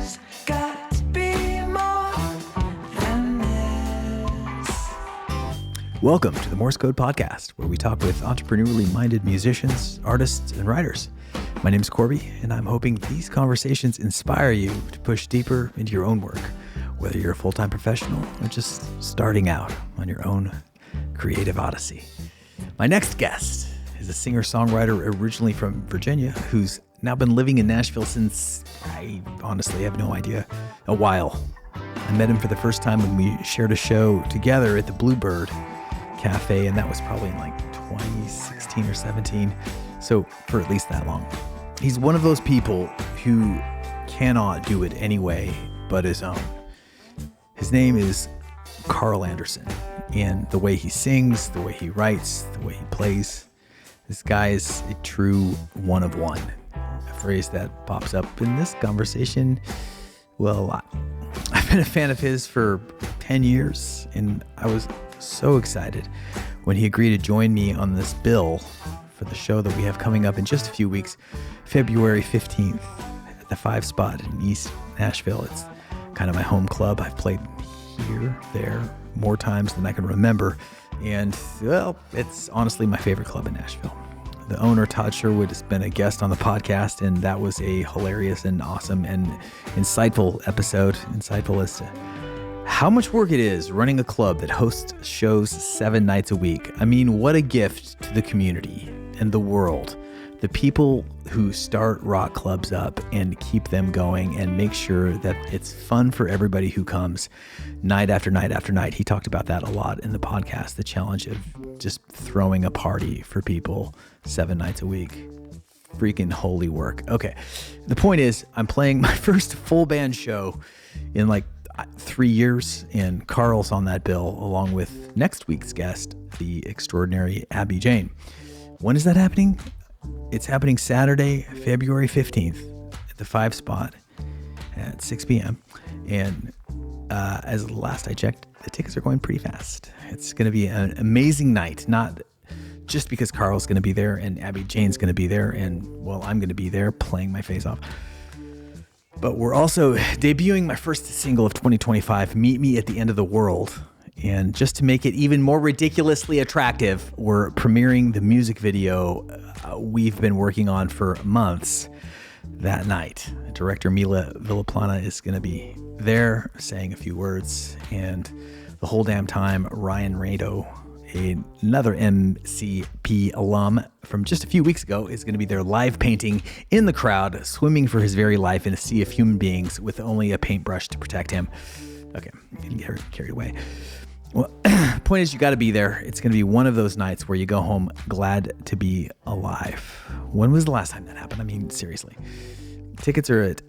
There's got to be more than this. Welcome to the Morse Code Podcast, where we talk with entrepreneurially minded musicians, artists, and writers. My name is Korby, and I'm hoping these conversations inspire you to push deeper into your own work, whether you're a full-time professional or just starting out on your own creative odyssey. My next guest is a singer-songwriter originally from Virginia who's now been living in Nashville since, I honestly have no idea, a while. I met him for the first time when we shared a show together at the Bluebird Cafe, and that was probably in like 2016 or 17, so for at least that long. He's one of those people who cannot do it any way but his own. His name is Carl Anderson, and the way he sings, the way he writes, the way he plays, this guy is a true one of one. A phrase that pops up in this conversation, well, a lot. I've been a fan of his for 10 years, and I was so excited when he agreed to join me on this bill for the show that we have coming up in just a few weeks, February 15th at the 5 Spot in East Nashville. It's kind of my home club. I've played here, there, more times than I can remember. And, well, it's honestly my favorite club in Nashville. The owner, Todd Sherwood, has been a guest on the podcast, and that was a hilarious and awesome and insightful episode. Insightful as to how much work it is running a club that hosts shows 7 nights a week. I mean, what a gift to the community and the world. The people who start rock clubs up and keep them going and make sure that it's fun for everybody who comes night after night after night. He talked about that a lot in the podcast, the challenge of just throwing a party for people 7 nights a week. Freaking holy work. Okay. The point is, I'm playing my first full band show in like 3 years, and Carl's on that bill along with next week's guest, the extraordinary Abby Jane. When is that happening? It's happening Saturday, February 15th at the 5 Spot at 6 p.m. And as last I checked, the tickets are going pretty fast. It's going to be an amazing night, not just because Carl's going to be there and Abby Jane's going to be there and, well, I'm going to be there playing my face off. But we're also debuting my first single of 2025, Meet Me at the End of the World. And just to make it even more ridiculously attractive, we're premiering the music video we've been working on for months that night. Director Mila Villaplana is going to be there saying a few words, and the whole damn time, Ryan Rado, another MCP alum from just a few weeks ago, is going to be there live painting in the crowd, swimming for his very life in a sea of human beings with only a paintbrush to protect him. Okay, I'm getting carried away. Well, point is, you got to be there. It's going to be one of those nights where you go home glad to be alive. When was the last time that happened? I mean, seriously. Tickets are at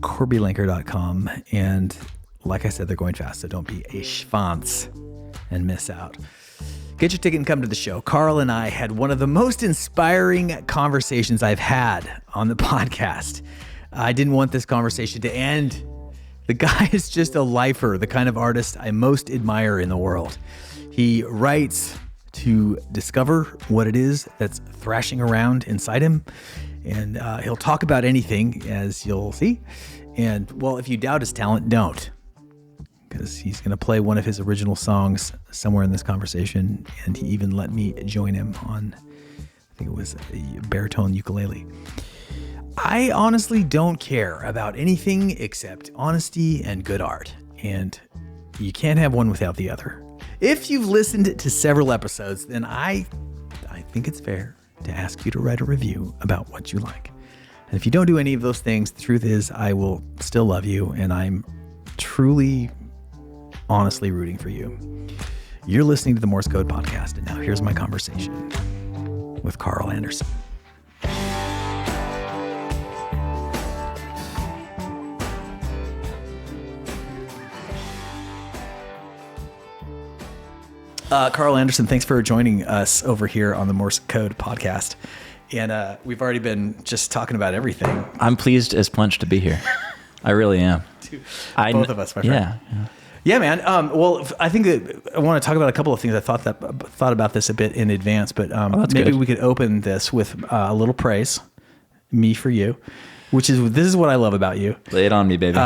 korbylinker.com, and like I said, they're going fast, so don't be a schwanz and miss out. Get your ticket and come to the show. Carl and I had one of the most inspiring conversations I've had on the podcast. I didn't want this conversation to end. The guy is just a lifer, the kind of artist I most admire in the world. He writes to discover what it is that's thrashing around inside him, and he'll talk about anything, as you'll see. And, well, if you doubt his talent, don't, because he's going to play one of his original songs somewhere in this conversation, and he even let me join him on, I think it was a baritone ukulele. I honestly don't care about anything except honesty and good art, and you can't have one without the other. If you've listened to several episodes, then I think it's fair to ask you to write a review about what you like. And if you don't do any of those things, the truth is I will still love you, and I'm truly, honestly rooting for you. You're listening to the Morse Code Podcast, and now here's my conversation with Carl Anderson. Carl Anderson, thanks for joining us over here on the Morse Code Podcast. And we've already been just talking about everything. I'm pleased as punch to be here. I really am. Both of us, my friend. Yeah, man. Well, I think that I want to talk about a couple of things. I thought about this a bit in advance, but maybe we could open this with a little praise, me for you. this is what I love about you. Lay it on me, baby.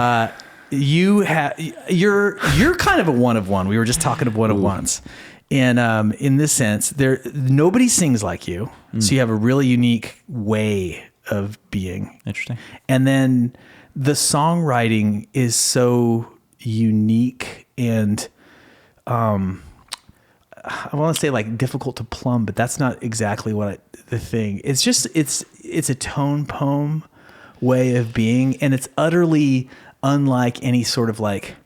You're kind of a one of one. We were just talking of one of ones. And in this sense, nobody sings like you. So you have a really unique way of being. Interesting. And then the songwriting is so unique and I want to say like difficult to plumb, but that's not exactly the thing. It's just it's a tone poem way of being, and it's utterly unlike any sort of like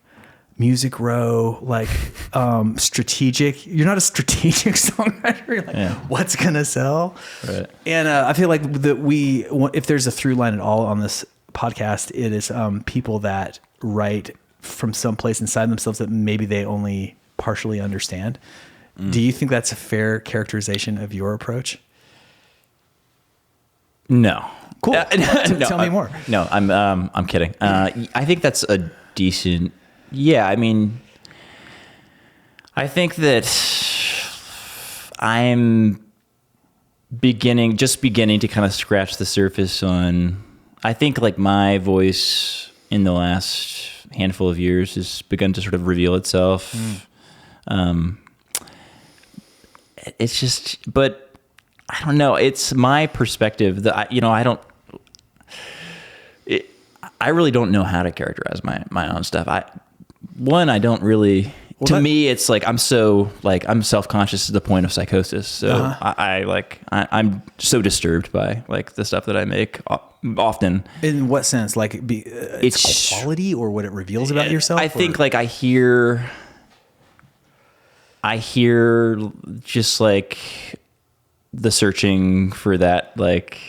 Music Row, like strategic. You're not a strategic songwriter. You're like, what's gonna sell? Right. And I feel like if there's a through line at all on this podcast, it is people that write from some place inside themselves that maybe they only partially understand. Do you think that's a fair characterization of your approach? No. Cool. Tell me more. No, I'm kidding. I think that's a decent. Yeah, I mean, I think that I'm beginning to kind of scratch the surface on. I think like my voice in the last handful of years has begun to sort of reveal itself. It's just, but I don't know. It's my perspective that I really don't know how to characterize my own stuff. I don't really. Well, to me, it's like I'm self-conscious to the point of psychosis. So I'm so disturbed by like the stuff that I make often. In what sense? Like its quality or what it reveals about yourself? I think like I hear just like the searching for that, like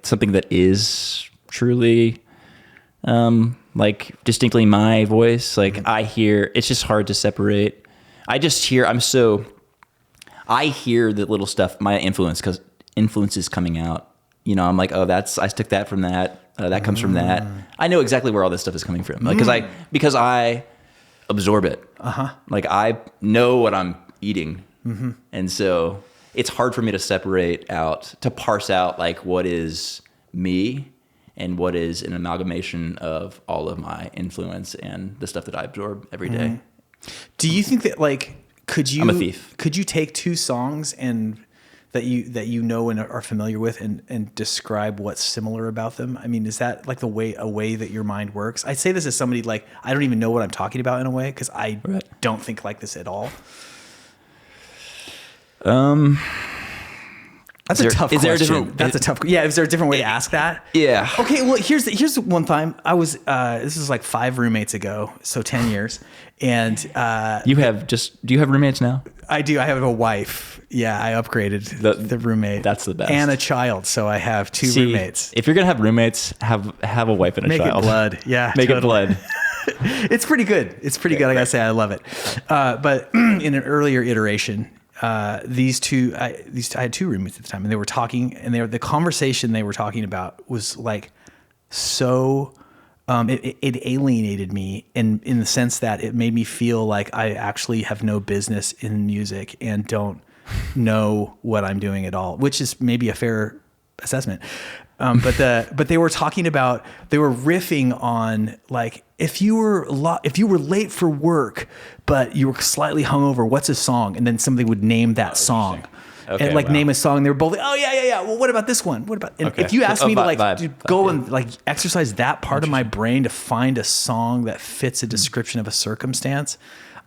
something that is truly, like distinctly my voice. Like I hear, it's just hard to separate. I hear the little stuff, my influence is coming out. You know, I'm like, oh, I took that from that. That comes from that. I know exactly where all this stuff is coming from. Like, because I absorb it. Like I know what I'm eating. And so it's hard for me to parse out like what is me and what is an amalgamation of all of my influence and the stuff that I absorb every day. Do you think that like, I'm a thief. Could you take two songs and that you know and are familiar with and describe what's similar about them? I mean, is that like a way that your mind works? I say this as somebody like, I don't even know what I'm talking about in a way, because I don't think like this at all. That's a tough question. That's a tough. Yeah, is there a different way to ask that? Yeah. Okay. Well, here's one time I was. This was like 5 roommates ago, so 10 years. And do you have roommates now? I do. I have a wife. Yeah, I upgraded the roommate. That's the best. And a child, so I have 2 roommates. If you're gonna have roommates, have a wife and a child. Make it blood. Yeah, make it blood. It's pretty good. It's pretty good. I gotta say, I love it. But in an earlier iteration. I had 2 roommates at the time, and they were talking, and the conversation they were talking about was like so. It alienated me in the sense that it made me feel like I actually have no business in music and don't know what I'm doing at all, which is maybe a fair assessment. But they were talking about, they were riffing on like, if you were late for work, but you were slightly hungover, what's a song? And then somebody would name that song. Okay, and like name a song. They were both like, oh yeah. Well, what about this one? What about? And if you asked me to like go and like exercise that part of my brain to find a song that fits a description of a circumstance,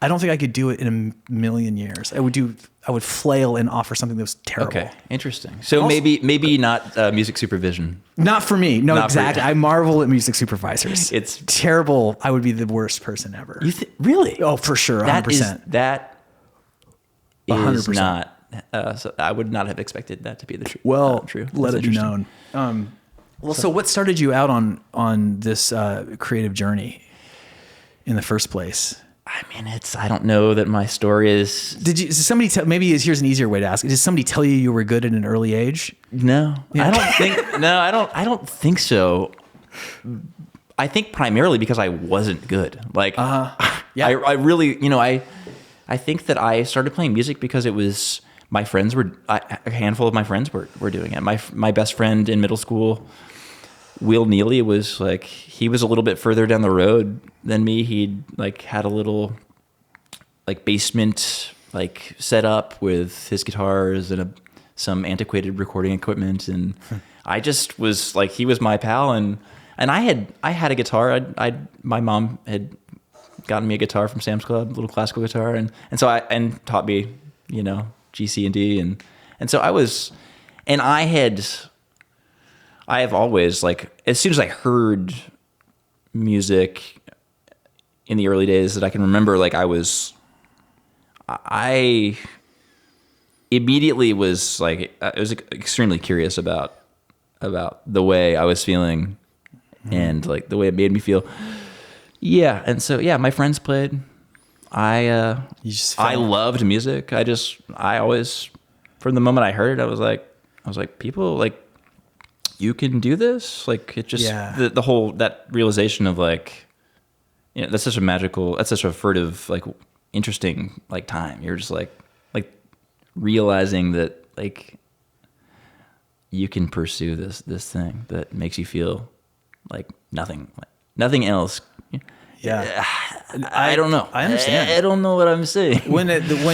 I don't think I could do it in a million years. I would flail and offer something that was terrible. Okay, interesting. So also, maybe not music supervision. Not for me. No, not exactly. I marvel at music supervisors. It's terrible. I would be the worst person ever. Really? Oh, for sure. 100%. That is 100%. Not. So I would not have expected that to be the truth. Well, true. Let it be known. So what started you out on this creative journey in the first place? I mean, I don't know that my story is. Did somebody tell? Here's an easier way to ask. Did somebody tell you were good at an early age? No, yeah. I don't think. No, I don't think so. I think primarily because I wasn't good. Like, yeah, I really, I think that I started playing music because it was. My friends a handful of my friends were doing it. My best friend in middle school Will Neely was like, he was a little bit further down the road than me. He'd like had a little like basement like set up with his guitars and some antiquated recording equipment, and I just was like, he was my pal, and I had a guitar. My mom had gotten me a guitar from Sam's Club, a little classical guitar, and so and taught me, you know, G, C, and D, and so I have always, like, as soon as I heard music in the early days that I can remember, like, I immediately was like, I was extremely curious about the way I was feeling and like the way it made me feel. Yeah. And so, yeah, my friends played. I loved music. I always, from the moment I heard it, I was like, people, like, you can do this. Like, it just, the whole, that realization of like, you know, that's such a furtive, like, interesting, like, time. You're just like realizing that, like, you can pursue this thing that makes you feel like nothing else. Yeah. I don't know. I understand. I don't know what I'm saying. When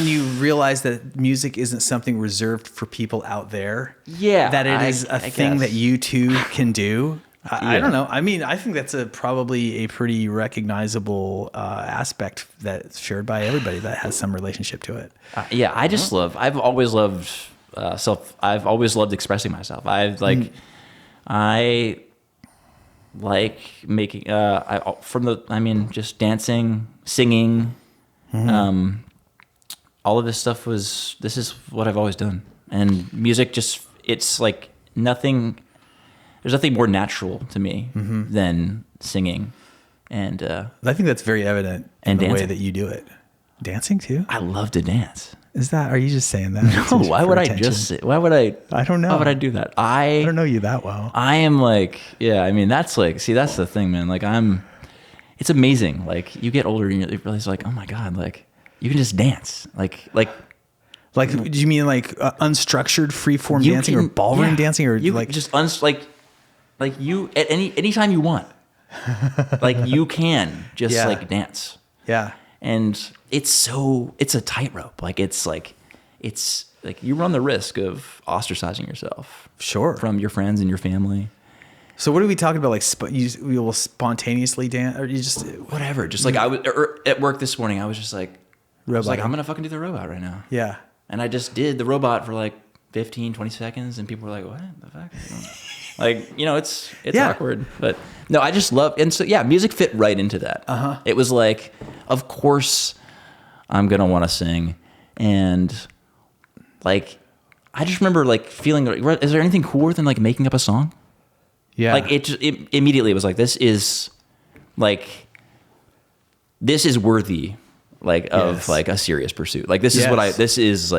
you realize that music isn't something reserved for people out there, that it is a thing that you too can do. I don't know. I mean, I think that's probably a pretty recognizable aspect that's shared by everybody that has some relationship to it. I've always loved I've always loved expressing myself. I like making just dancing, singing, all of this stuff this is what I've always done. And music it's like there's nothing more natural to me than singing. And I think that's very evident in the way that you do it. Dancing too? I love to dance. Are you just saying that? No, why would I I don't know. Why would I do that? I don't know you that well. I am like, yeah, I mean, that's like, see, that's the thing, man. Like, it's amazing. Like, you get older and you realize, like, oh my God, like, you can just dance. Like, do you mean like unstructured freeform dancing or ballroom dancing, or you like just like you at anytime you want, like, you can just like dance. Yeah. And it's a tightrope. Like, it's like you run the risk of ostracizing yourself. Sure. From your friends and your family. So what are we talking about? Like, you will spontaneously dance, or you just whatever? Just like I was at work this morning. I was just like, I'm gonna fucking do the robot right now. Yeah. And I just did the robot for like 15, 20 seconds, and people were like, "What the fuck?" Like, you know, it's awkward, but no, I just love, and so yeah, music fit right into that. It was like, of course, I'm gonna want to sing, and like, I just remember like feeling, is there anything cooler than like making up a song? Yeah, like it immediately was like, this is worthy, like, of like a serious pursuit. Like, this is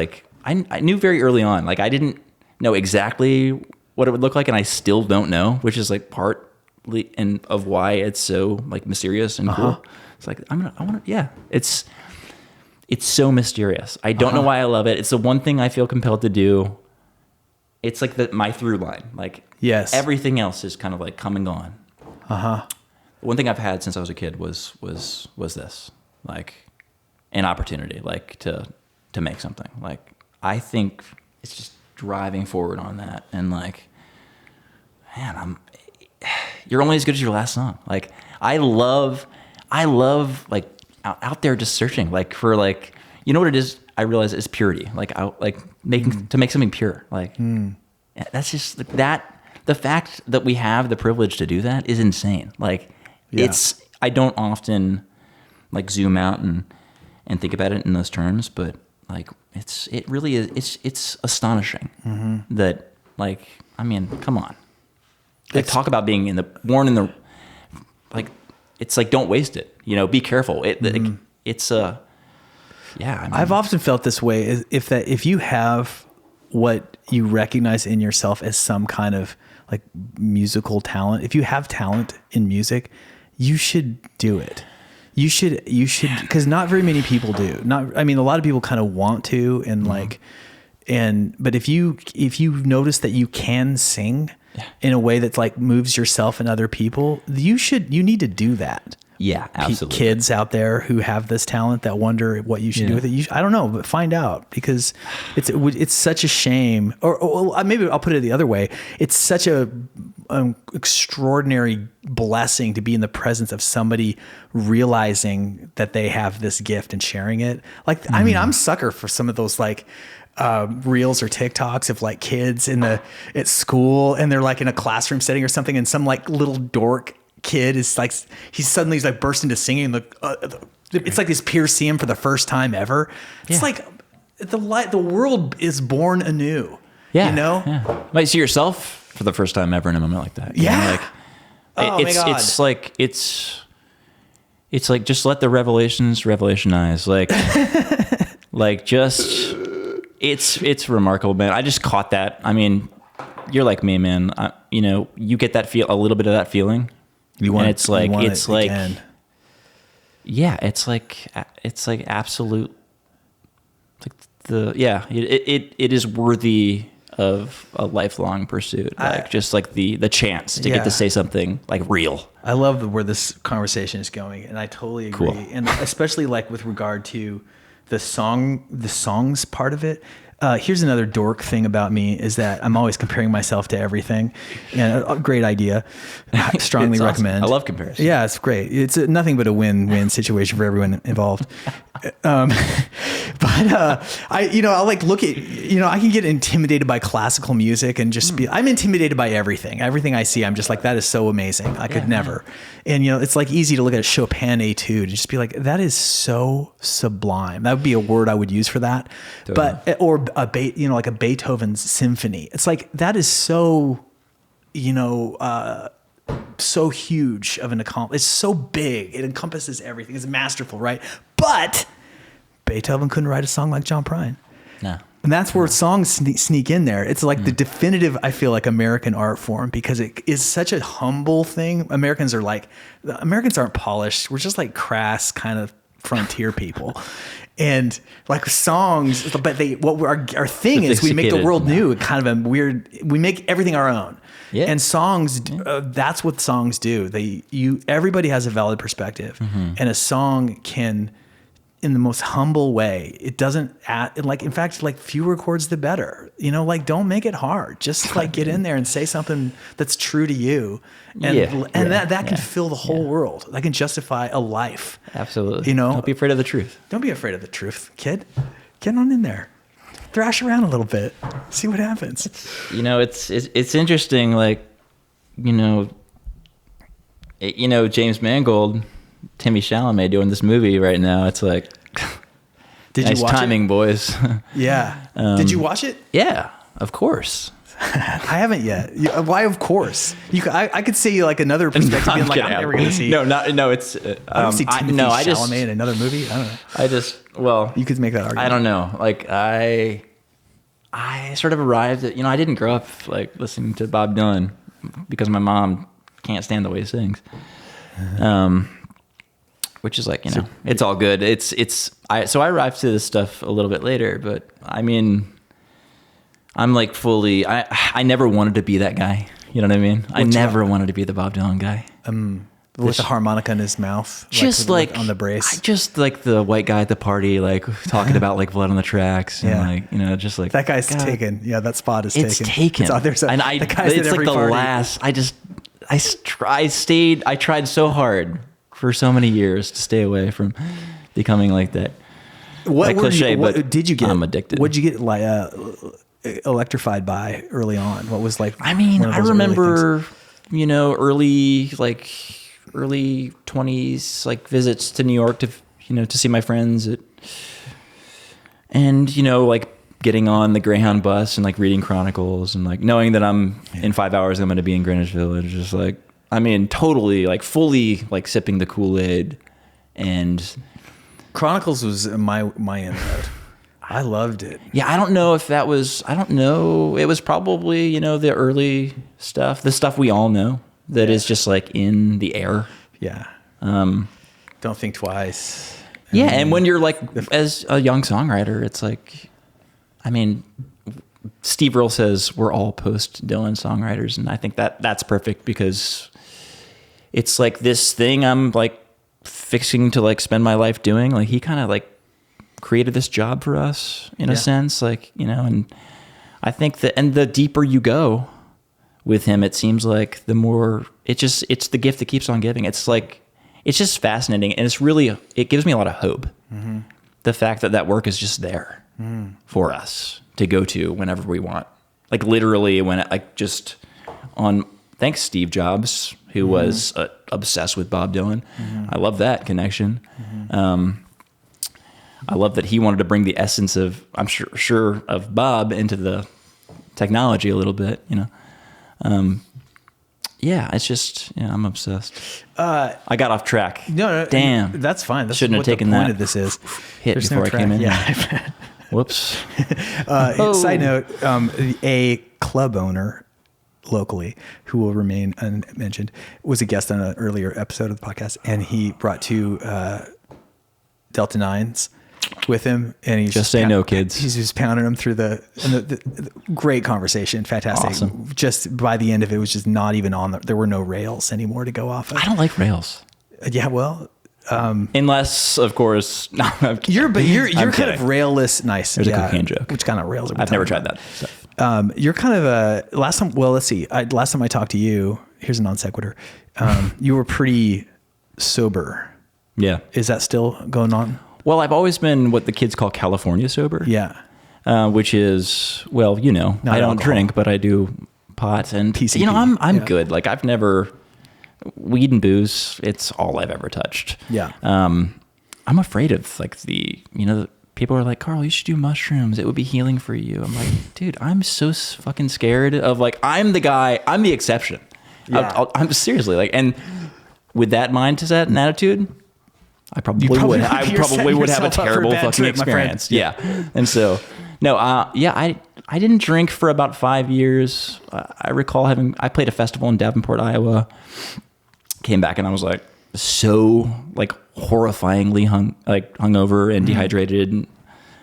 I knew very early on, like, I didn't know exactly what it would look like, and I still don't know, which is like partly and of why it's so like mysterious and cool. It's like, it's so mysterious. I don't know why I love it. It's the one thing I feel compelled to do. It's like my through line. Like, everything else is kind of like come and gone. One thing I've had since I was a kid was this, like, an opportunity, like, to make something. Like, I think it's just driving forward on that, and like, man, you're only as good as your last song. Like, I love like out there just searching, like, for, like, you know what it is? I realize it's purity. Like, to make something pure. Like, that's just like that. The fact that we have the privilege to do that is insane. Like, I don't often like zoom out and think about it in those terms, but like, it really is. It's astonishing that, like, I mean, come on. Like, talk about being born in the, like, it's like, don't waste it. You know, be careful. I've often felt this way. If you have what you recognize in yourself as some kind of like musical talent, if you have talent in music, you should do it. You should, because not very many people do. A lot of people kind of want to, and like, but if you notice that you can sing, in a way that's like moves yourself and other people, you need to do that. Yeah, absolutely. Kids out there who have this talent that wonder what you should do with it. I don't know, but find out, because it's such a shame. Or maybe I'll put it the other way. It's such an extraordinary blessing to be in the presence of somebody realizing that they have this gift and sharing it. Like, I mean, I'm a sucker for some of those like reels or TikToks of like kids at school, and they're like in a classroom setting or something, and some like little dork kid is like, he's like burst into singing. It's like this peers see him for the first time ever. It's like the world is born anew. Yeah, you know. Yeah. Might see yourself for the first time ever in a moment like that. Yeah. You know, like, my God. It's like just let the revelations revolutionize. Like, like just it's remarkable, man. I just caught that. I mean, you're like me, man. You know, you get that a little bit of that feeling. It's like absolute, like it is worthy of a lifelong pursuit. Like just like the chance to get to say something like real. I love where this conversation is going, and I totally agree. Cool. And especially like with regard to the songs part of it. Here's another dork thing about me, is that I'm always comparing myself to everything. And a great idea. I strongly recommend. Awesome. I love comparison. Yeah, it's great. It's nothing but a win-win situation for everyone involved. I'll like look at, I can get intimidated by classical music and just I'm intimidated by everything. Everything I see, I'm just like, that is so amazing. I could never. And, it's like easy to look at a Chopin etude and just be like, that is so sublime. That would be a word I would use for that. Totally. Or like a Beethoven symphony. It's like, that is so, so huge of an accomplishment. It's so big. It encompasses everything. It's masterful, right? But Beethoven couldn't write a song like John Prine. No. And that's where songs sneak in there. It's like the definitive, I feel like, American art form, because it is such a humble thing. Americans aren't polished. We're just like crass kind of frontier people. And like songs, but our thing is we make the world new, kind of we make everything our own. Yeah. And songs, that's what songs do. Everybody has a valid perspective, and a song can, in the most humble way, it doesn't in fact, like fewer chords the better, like don't make it hard. Just like get in there and say something that's true to you. And that can fill the whole world. That can justify a life. Absolutely. Don't be afraid of the truth. Don't be afraid of the truth, kid. Get on in there. Thrash around a little bit. See what happens. It's interesting, like, James Mangold, Timmy Chalamet doing this movie right now. It's like, did nice you watch timing, boys. Yeah. Did you watch it? Yeah, of course. I haven't yet. Why? Of course. I could see like another perspective, being like, I'm never going to see. No. It's. I don't see Timothy Chalamet in another movie. I don't know. You could make that argument. I don't know. Like I sort of arrived at. I didn't grow up like listening to Bob Dylan because my mom can't stand the way he sings. Which is like, it's all good. So I arrived to this stuff a little bit later, but I mean, I'm like fully, I never wanted to be that guy. You know what I mean? I never wanted to be the Bob Dylan guy. With the harmonica in his mouth. Just like on the brace. Just like the white guy at the party, like talking about like blood on the tracks. And like, just like. That guy's taken. Yeah, that spot is taken. It's taken. It's out there. And it's like the party. Last, I tried so hard for so many years to stay away from becoming like that. What did you get? I'm addicted. What did you get like electrified by early on? What was like? I mean, I remember, early 20s, like visits to New York to see my friends and like getting on the Greyhound bus and like reading Chronicles and like knowing that in 5 hours I'm going to be in Greenwich Village. Just like, I mean, totally like fully like sipping the Kool-Aid. And Chronicles was my inroad. I loved it. Yeah, I don't know. It was probably, the early stuff, the stuff we all know that is just like in the air. Yeah. Don't think twice. And when you're like, as a young songwriter, it's like, I mean, Steve Earle says we're all post Dylan songwriters, and I think that's perfect because it's like this thing I'm like fixing to like spend my life doing. Like he kind of like created this job for us in a sense, like, you know, and I think that, and the deeper you go with him, it seems like the more it's the gift that keeps on giving. It's like, it's just fascinating. And it gives me a lot of hope. Mm-hmm. The fact that work is just there for us to go to whenever we want. Like literally when thanks Steve Jobs, who was obsessed with Bob Dylan. Mm-hmm. I love that connection. Mm-hmm. I love that he wanted to bring the essence of, I'm sure of Bob into the technology a little bit, you know? It's just, I'm obsessed. I got off track. No, damn. That's fine. That's shouldn't have taken the point that. Of this is hit There's before no I came in. Yeah. Whoops. Side note, a club owner locally who will remain unmentioned was a guest on an earlier episode of the podcast, and he brought two Delta 9s with him, and he's just say no, kids. He's just pounding them through the great conversation, fantastic. Awesome. Just by the end of it, was just not even on there were no rails anymore to go off of. I don't like rails. Yeah, well, unless of course, no, you're kind kidding. of railless, nice. There's a cocaine joke. Which kind of rails? I've never tried that stuff. You're kind of last time. Well, let's see. Last time I talked to you, here's a non sequitur. You were pretty sober. Yeah. Is that still going on? Well, I've always been what the kids call California sober. Yeah. Which is, well, you know, Not I don't alcohol. drink, but I do pot and PCP. You know, I'm good. Like I've never weed and booze. It's all I've ever touched. Yeah. I'm afraid of like people are like, Carl, you should do mushrooms. It would be healing for you. I'm like, dude, I'm so fucking scared of like, I'm the exception. Yeah. I'm seriously like, and with that mindset and attitude, I probably would have a terrible fucking experience. Yeah. And so, no, I didn't drink for about 5 years. I recall I played a festival in Davenport, Iowa, came back and I was like, so like horrifyingly hungover and dehydrated. And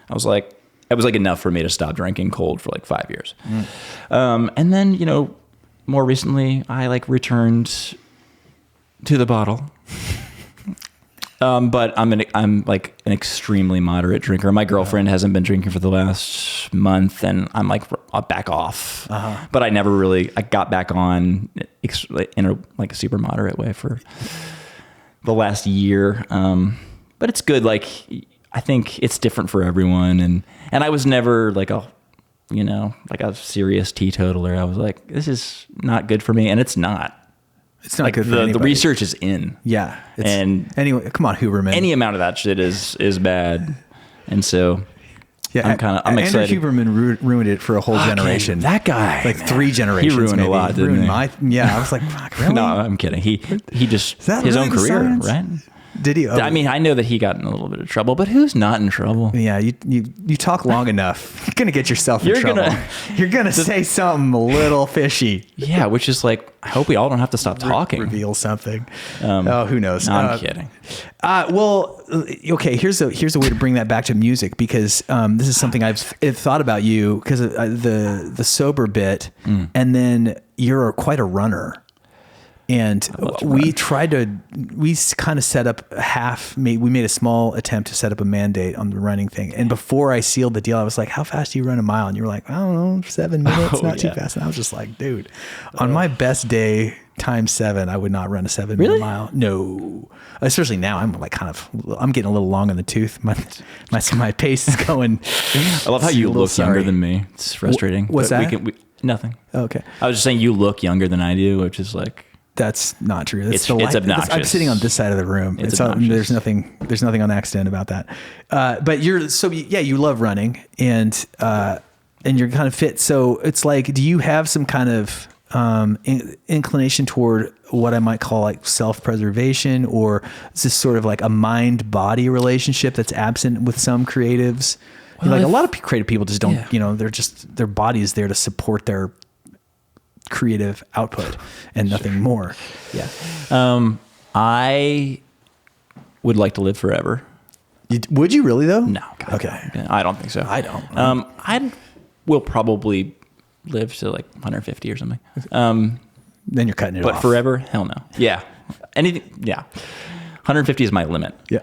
I was like, it was like enough for me to stop drinking cold for like 5 years. And then, you know, more recently I like returned to the bottle. But I'm like an extremely moderate drinker. My girlfriend hasn't been drinking for the last month, and I'm like, I'll back off. But I got back on in a super moderate way for the last year. But it's good. Like, I think it's different for everyone. And I was never like a serious teetotaler. I was like, this is not good for me. And it's not. It's not like good for the anybody. research is in. Yeah. And anyway, come on, Huberman. Any amount of that shit is bad. And so I'm excited. Andrew Huberman ruined it for a whole generation. That guy. Like 3 generations. He ruined maybe. a lot, didn't he? I was like, fuck, really? No, I'm kidding. He just, that his really own career, science? right? Did he? Oh. I mean, I know that he got in a little bit of trouble, but who's not in trouble? Yeah, you talk long enough, you're gonna get yourself in trouble. You're gonna say something a little fishy. Yeah, which is like, I hope we all don't have to stop talking. Reveal something. Who knows? No, I'm kidding. Well, okay. Here's a way to bring that back to music, because this is something I've thought about you because of the sober bit, and then you're quite a runner. And we kind of set up we made a small attempt to set up a mandate on the running thing. And before I sealed the deal, I was like, how fast do you run a mile? And you were like, I don't know, 7 minutes, not too fast. And I was just like, dude, on my best day times 7, I would not run a 7-minute mile. No, especially now. I'm getting a little long in the tooth. My pace is going. I love how you look younger than me. It's frustrating. What's that? Nothing. Okay. I was just saying you look younger than I do, which is like. That's not true. It's obnoxious. I'm sitting on this side of the room. It's obnoxious. There's nothing on accident about that. But you love running and you're kind of fit. So it's like, do you have some kind of inclination toward what I might call like self-preservation, or is this sort of like a mind-body relationship that's absent with some creatives? Well, a lot of creative people just don't, they're just, their body is there to support their creative output and nothing more. Yeah. I would like to live forever. Would you really though? No. God, okay. no. I don't think so. I don't. will probably live to like 150 or something. Then you're cutting it off. But forever? Hell no. Yeah. Anything? Yeah. 150 is my limit. Yeah.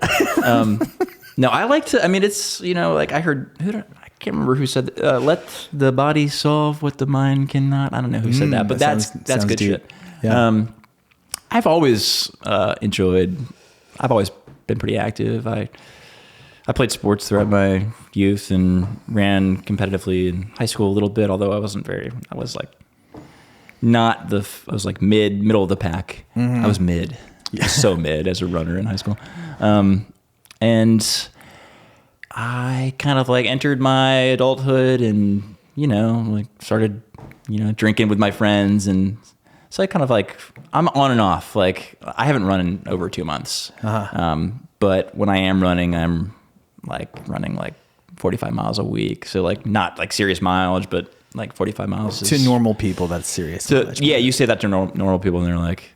No, I like to, I mean, it's, like I heard, I can't remember who said, let the body solve what the mind cannot. I don't know who said that, but that's sounds good deep. shit. Yeah. I've always I've always been pretty active. I played sports throughout my youth and ran competitively in high school a little bit, although I was like middle of the pack. I was mid. Yeah. So mid as a runner in high school. And I kind of like entered my adulthood and, like started, drinking with my friends. And so I kind of like, I'm on and off. Like I haven't run in over 2 months. But when I am running, I'm like running like 45 miles a week. So like not like serious mileage, but like 45 miles. To normal people, that's serious. Yeah, you say that to normal people and they're like,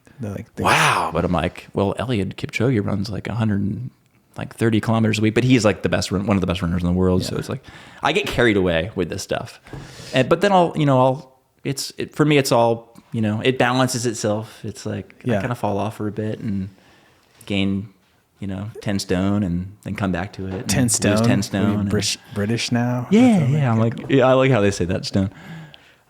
wow. But I'm like, well, Eliud Kipchoge runs like 130 kilometers a week, but he's like one of the best runners in the world. Yeah. So it's like, I get carried away with this stuff. But then for me, it's all, it balances itself. It's like, I kind of fall off for a bit and gain, 10 stone and then come back to it. 10 stone? Lose 10 stone. British now? Yeah. I'm like, I like how they say that, stone.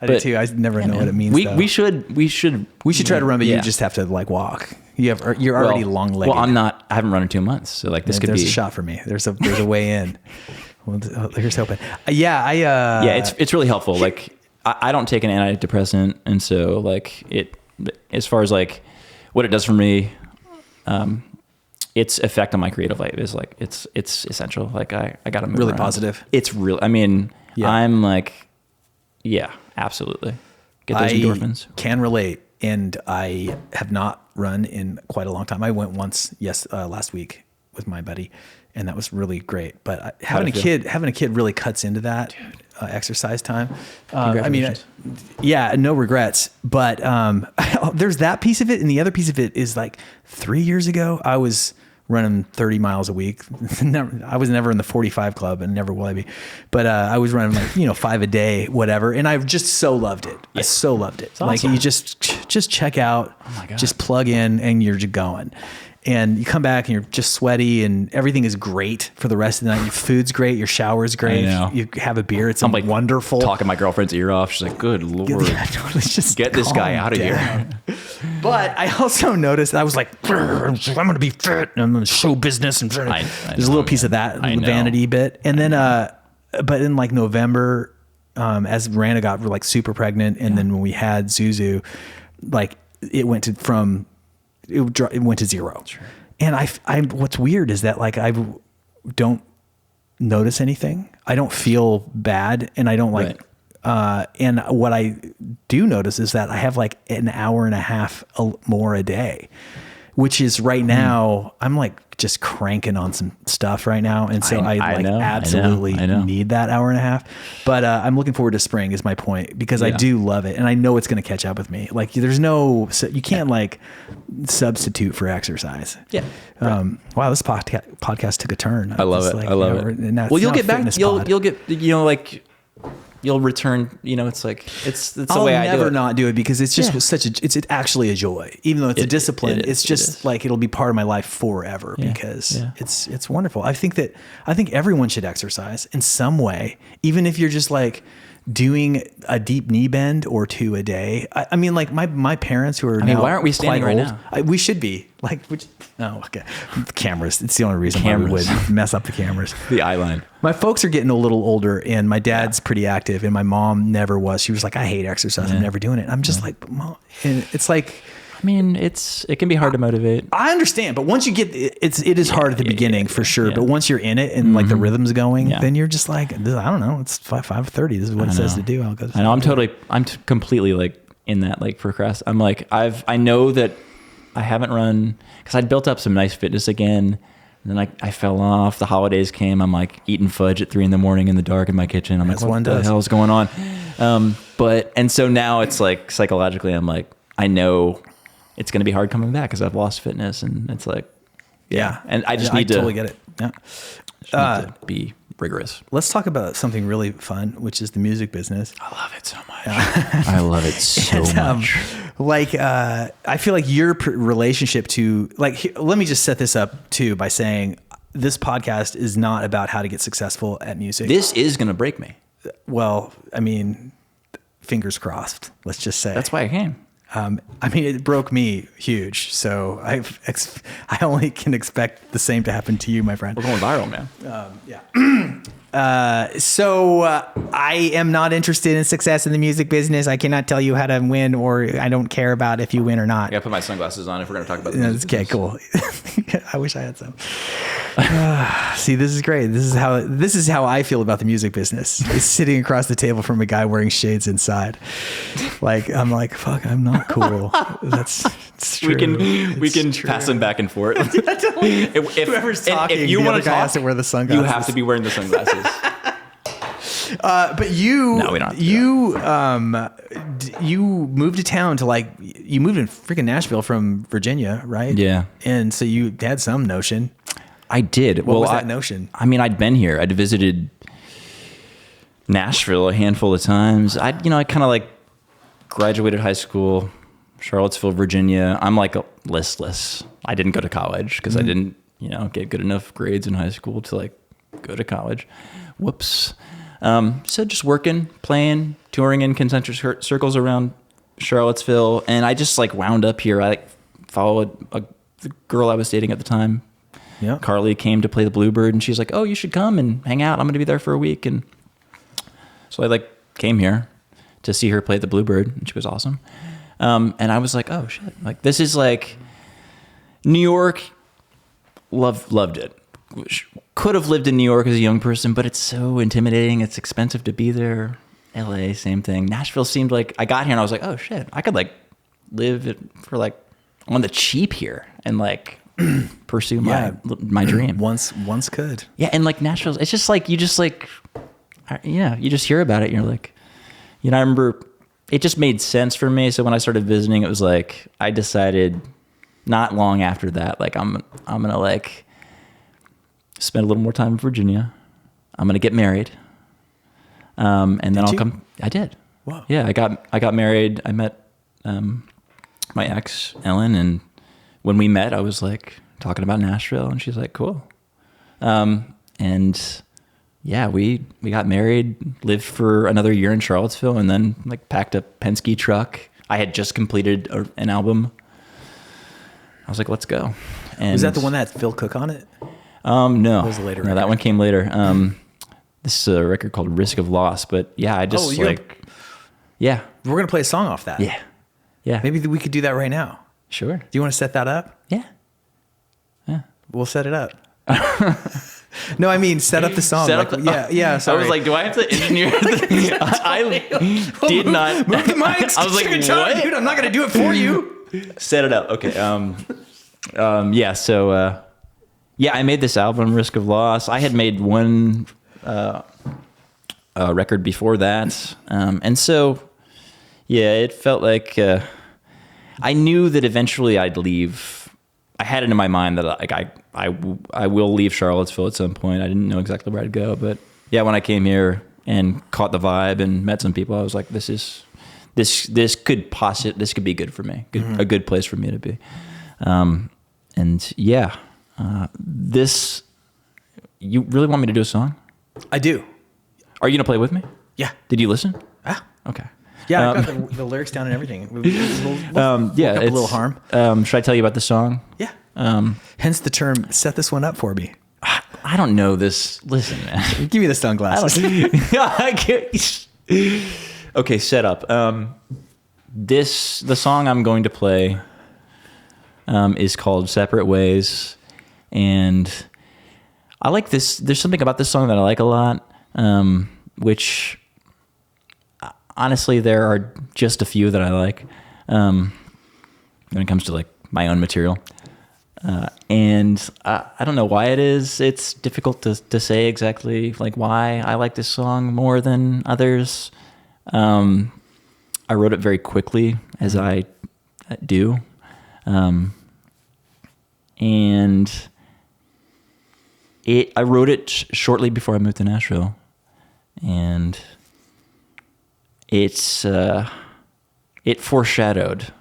I do too. I never know what it means. We should try to run, but you just have to like walk. You're already long legged. Well, I haven't run in 2 months, so like this could be. There's a shot for me. There's a way in. Well, here's hoping. It's really helpful. Like I don't take an antidepressant, and so like as far as like what it does for me, its effect on my creative life is like it's essential. Like I got to move really around. Positive. It's real. I mean, I'm like, yeah, absolutely. Get those endorphins. Can relate, and I have not run in quite a long time. I went once, last week with my buddy, and that was really great. But having a kid really cuts into that exercise time. I mean, no regrets. But there's that piece of it, and the other piece of it is like 3 years ago, I was running 30 miles a week. I was never in the 45 club and never will I be, but I was running like, 5 a day, whatever. And I just so loved it. Yeah. I so loved it. It's awesome. Like you just check out, just plug in and you're just going. And you come back and you're just sweaty and everything is great for the rest of the night. Your food's great. Your shower's great. You have a beer. It's like wonderful. Talking my girlfriend's ear off. She's like, good Lord. Yeah, totally. Just get this guy out of here. But I also noticed, I was like, I'm going to be fit and I'm going to show business. And there's a little piece of that vanity bit. And then, but in like November, as Rana got like super pregnant. And then when we had Zuzu, like it went to zero. Sure. And I what's weird is that like I don't notice anything. I don't feel bad, and I don't like. Right. And what I do notice is that I have like an hour and a half more a day, which is right now I'm like just cranking on some stuff right now, and so I absolutely need that hour and a half. But I'm looking forward to spring is my point, because I do love it, and I know it's going to catch up with me. Like you can't like substitute for exercise. Yeah. Wow, this podcast took a turn. I love it. I love it. Well, you'll get back. You'll get like. You'll return, it's like, it's the way I do it. I'll never not do it, because it's just it's actually a joy. Even though it's a discipline, it's just like, it'll be part of my life forever, because it's wonderful. I think everyone should exercise in some way, even if you're just like doing a deep knee bend or two a day. I mean, like my parents who are now why aren't we standing right old, now? We should be like, okay. Cameras. It's the only reason why we would mess up the cameras. The eye line. My folks are getting a little older, and my dad's pretty active, and my mom never was. She was like, I hate exercise. I'm never doing it. I'm just like, Mom. And it's like, I mean, it can be hard to motivate. I understand, but once you get it is hard at the beginning for sure. Yeah. But once you're in it and like the rhythm's going, then you're just like, I don't know. It's 5:30. This is what it says to do. I'll go. I know. I'm completely like in that like I'm like I know that I haven't run because I'd built up some nice fitness again. And then I fell off. The holidays came. I'm like eating fudge at 3 a.m. in the dark in my kitchen. I'm like, what the hell is going on? And so now it's like psychologically, I'm like, I know it's going to be hard coming back because I've lost fitness, and it's like, and I just need to totally get it. Yeah. Need to be rigorous. Let's talk about something really fun, which is the music business. I love it so much. I love it so much. I feel like your relationship to let me just set this up too by saying this podcast is not about how to get successful at music. This is going to break me. Well, I mean, fingers crossed. Let's just say that's why I came. I mean, it broke me huge. So I only can expect the same to happen to you, my friend. We're going viral, man. So I am not interested in success in the music business. I cannot tell you how to win, or I don't care about if you win or not. I gotta put my sunglasses on if we're gonna talk about the music Okay, cool. I wish I had some. See, this is great. This is how I feel about the music business. It's sitting across the table from a guy wearing shades inside. I'm like, fuck, I'm not cool. It's true. We can pass them back and forth. Whoever's talking, if you want to talk, has to wear the sunglasses. You have to be wearing the sunglasses. But you, no, we don't. You moved to town you moved in freaking Nashville from Virginia, right? Yeah. And so you had some notion. I did. What was that notion? I mean, I'd been here. I'd visited Nashville a handful of times. I kind of graduated high school, Charlottesville, Virginia. I'm listless. I didn't go to college because I didn't, get good enough grades in high school to go to college. Whoops. So just working, playing, touring in concentric circles around Charlottesville. And I just wound up here. I followed the girl I was dating at the time. Yeah. Carly came to play the Bluebird and she's like, oh, you should come and hang out. I'm going to be there for a week. And so I came here to see her play the Bluebird and she was awesome. And I was like, oh shit. This is New York. Loved it. Could have lived in New York as a young person, but it's so intimidating. It's expensive to be there. LA, same thing. Nashville seemed I got here and I was like, oh shit, I could live for on the cheap here and pursue my dream. Once could. Yeah. And Nashville, it's just you just you just hear about it and you're I remember it just made sense for me. So when I started visiting, it was I decided not long after that, I'm going to spend a little more time in Virginia. I'm going to get married. And then I'll come. I did. Wow. Yeah. I got married. I met, my ex Ellen. And when we met, I was talking about Nashville and she's like, cool. And yeah, we got married, lived for another year in Charlottesville and then packed a Penske truck. I had just completed an album. I was like, let's go. And was that the one that had Phil Cook on it? No. That was later. No, that one came later. This is a record called Risk of Loss, but yeah, I just yeah. We're going to play a song off that. Yeah. Yeah. Maybe we could do that right now. Sure. Do you want to set that up? Yeah. Yeah. We'll set it up. No, I mean, set up the song. Yeah. Sorry. I was do I have to engineer the I did not. Move the mics. I was like, what? Dude, I'm not going to do it for you. Set it up. Okay. Yeah. So, yeah, I made this album, Risk of Loss. I had made one record before that. And so, yeah, it felt I knew that eventually I'd leave. I had it in my mind that I will leave Charlottesville at some point. I didn't know exactly where I'd go, but yeah, when I came here and caught the vibe and met some people, I was like, this could be good for me, a good place for me to be. And yeah, you really want me to do a song? I do. Are you gonna play with me? Yeah. Did you listen? Ah. Okay. Yeah, I got the lyrics down and everything. We'll yeah, a little harm. Should I tell you about the song? Yeah. Hence the term, set this one up for me. I don't know this. Listen, man. Give me the sunglasses. Okay, set up. The song I'm going to play is called Separate Ways. And I like this. There's something about this song that I like a lot, which honestly, there are just a few that I like when it comes to my own material. And I don't know why it is. It's difficult to say exactly why I like this song more than others. I wrote it very quickly, as I do. And I wrote it shortly before I moved to Nashville, and it's it foreshadowed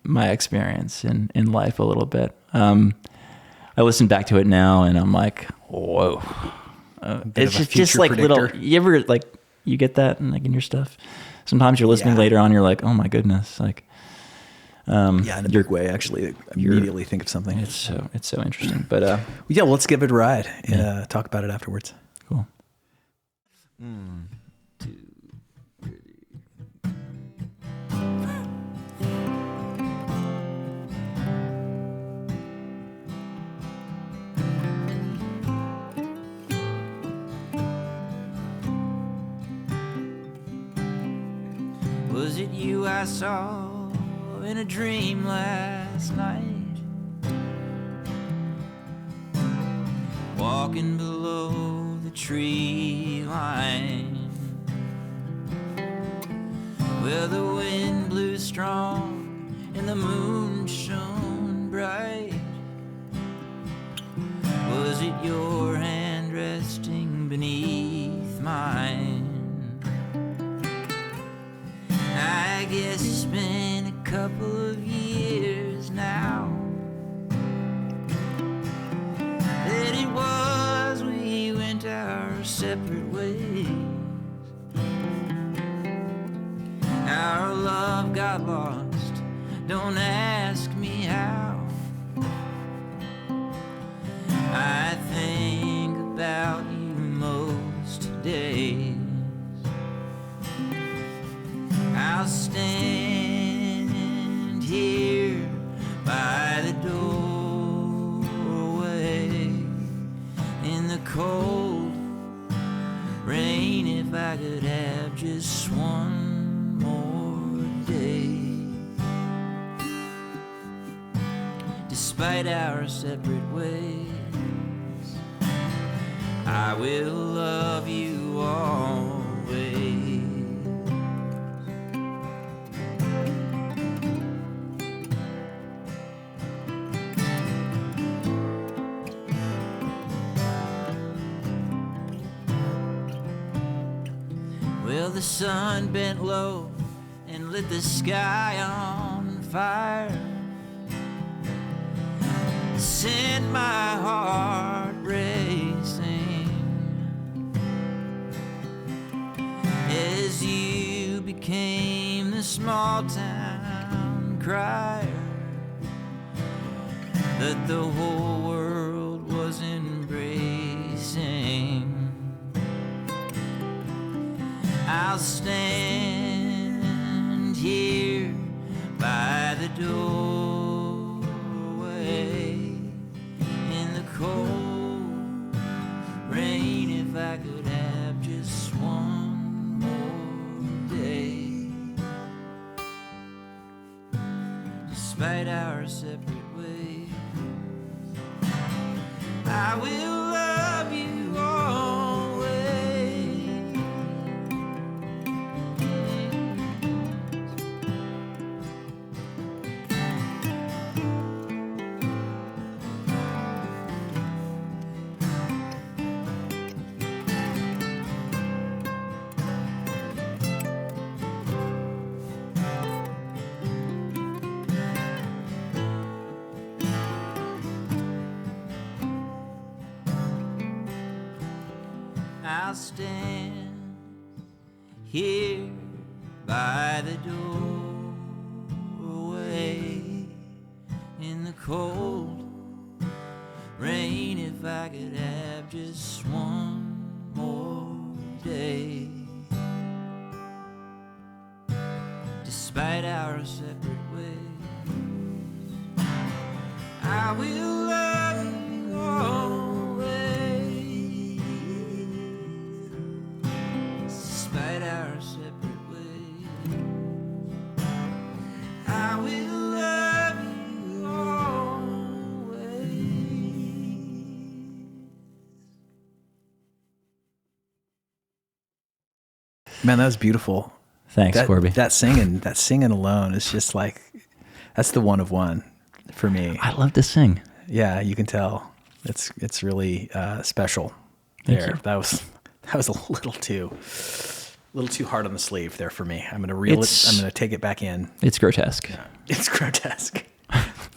my experience in life a little bit. I listen back to it now, and I'm like, whoa. It's just like predictor. little. You ever like you get that in your stuff? Sometimes you're listening later on, you're like, oh my goodness, like. Yeah, in a big way, actually. I immediately think of something. It's so interesting. But yeah, well, let's give it a ride and talk about it afterwards. Cool. Was it you I saw in a dream last night? Walking below the tree line, where the wind blew strong and the moon shone bright. Was it your hand resting beneath mine? I guess it's been a couple of years now that it was we went our separate ways. Our love got lost, don't ask me how. I think about you most days. I'll stand here by the doorway in the cold rain if I could have just one more day. Despite our separate ways, I will love you always. Well, the sun bent low and lit the sky on fire, sent my heart racing as you became the small town crier that the whole world was embracing. I'll stand here by the doorway in the cold rain if I could have just one more day. Despite our separate ways, I will love you always. I'll stand here by the doorway in the cold rain if I could have just one more day. Despite our separate ways, I will love you always. Despite our separate ways, I will love you always. Man, that was beautiful. Thanks, Korby. That singing alone is just like, that's the one of one for me. I love to sing. Yeah, you can tell. It's really special. Thank There, you. that was a little too hard on the sleeve there for me. I'm gonna reel it. I'm gonna take it back in. It's grotesque. It's grotesque.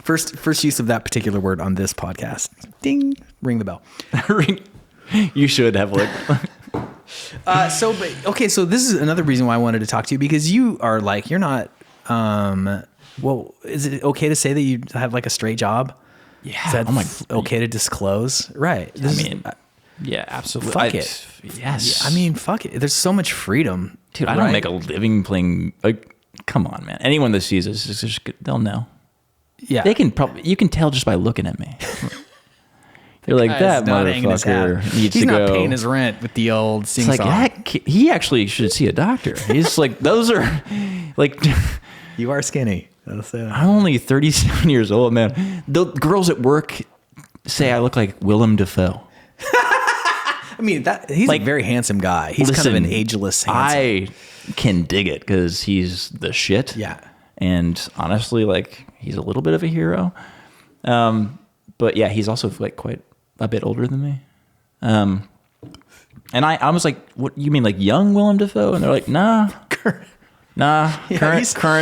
First use of that particular word on this podcast. Ding, ring the bell. You should have like. So this is another reason why I wanted to talk to you, because you are like, you're not. Well, is it okay to say that you have like a straight job? Yeah. Is that okay to disclose? Right. Yeah, absolutely. Fuck it. Yes. I mean, fuck it. There's so much freedom. Dude, I don't make a living playing. Like, come on, man. Anyone that sees this, they'll know. Yeah. They can probably. You can tell just by looking at me. They're like, that motherfucker needs He's to not go. paying his rent with the old sing It's song. like, he actually should see a doctor. He's like, those are like. You are skinny. I'm only 37 years old, man. The girls at work say I look like Willem Dafoe. I mean, he's Like, a very handsome guy. He's kind of an ageless handsome. I can dig it because he's the shit. Yeah. And honestly, like, he's a little bit of a hero. But yeah, he's also like quite a bit older than me. And I was like, what, you mean like young Willem Dafoe? And they're like, nah. Current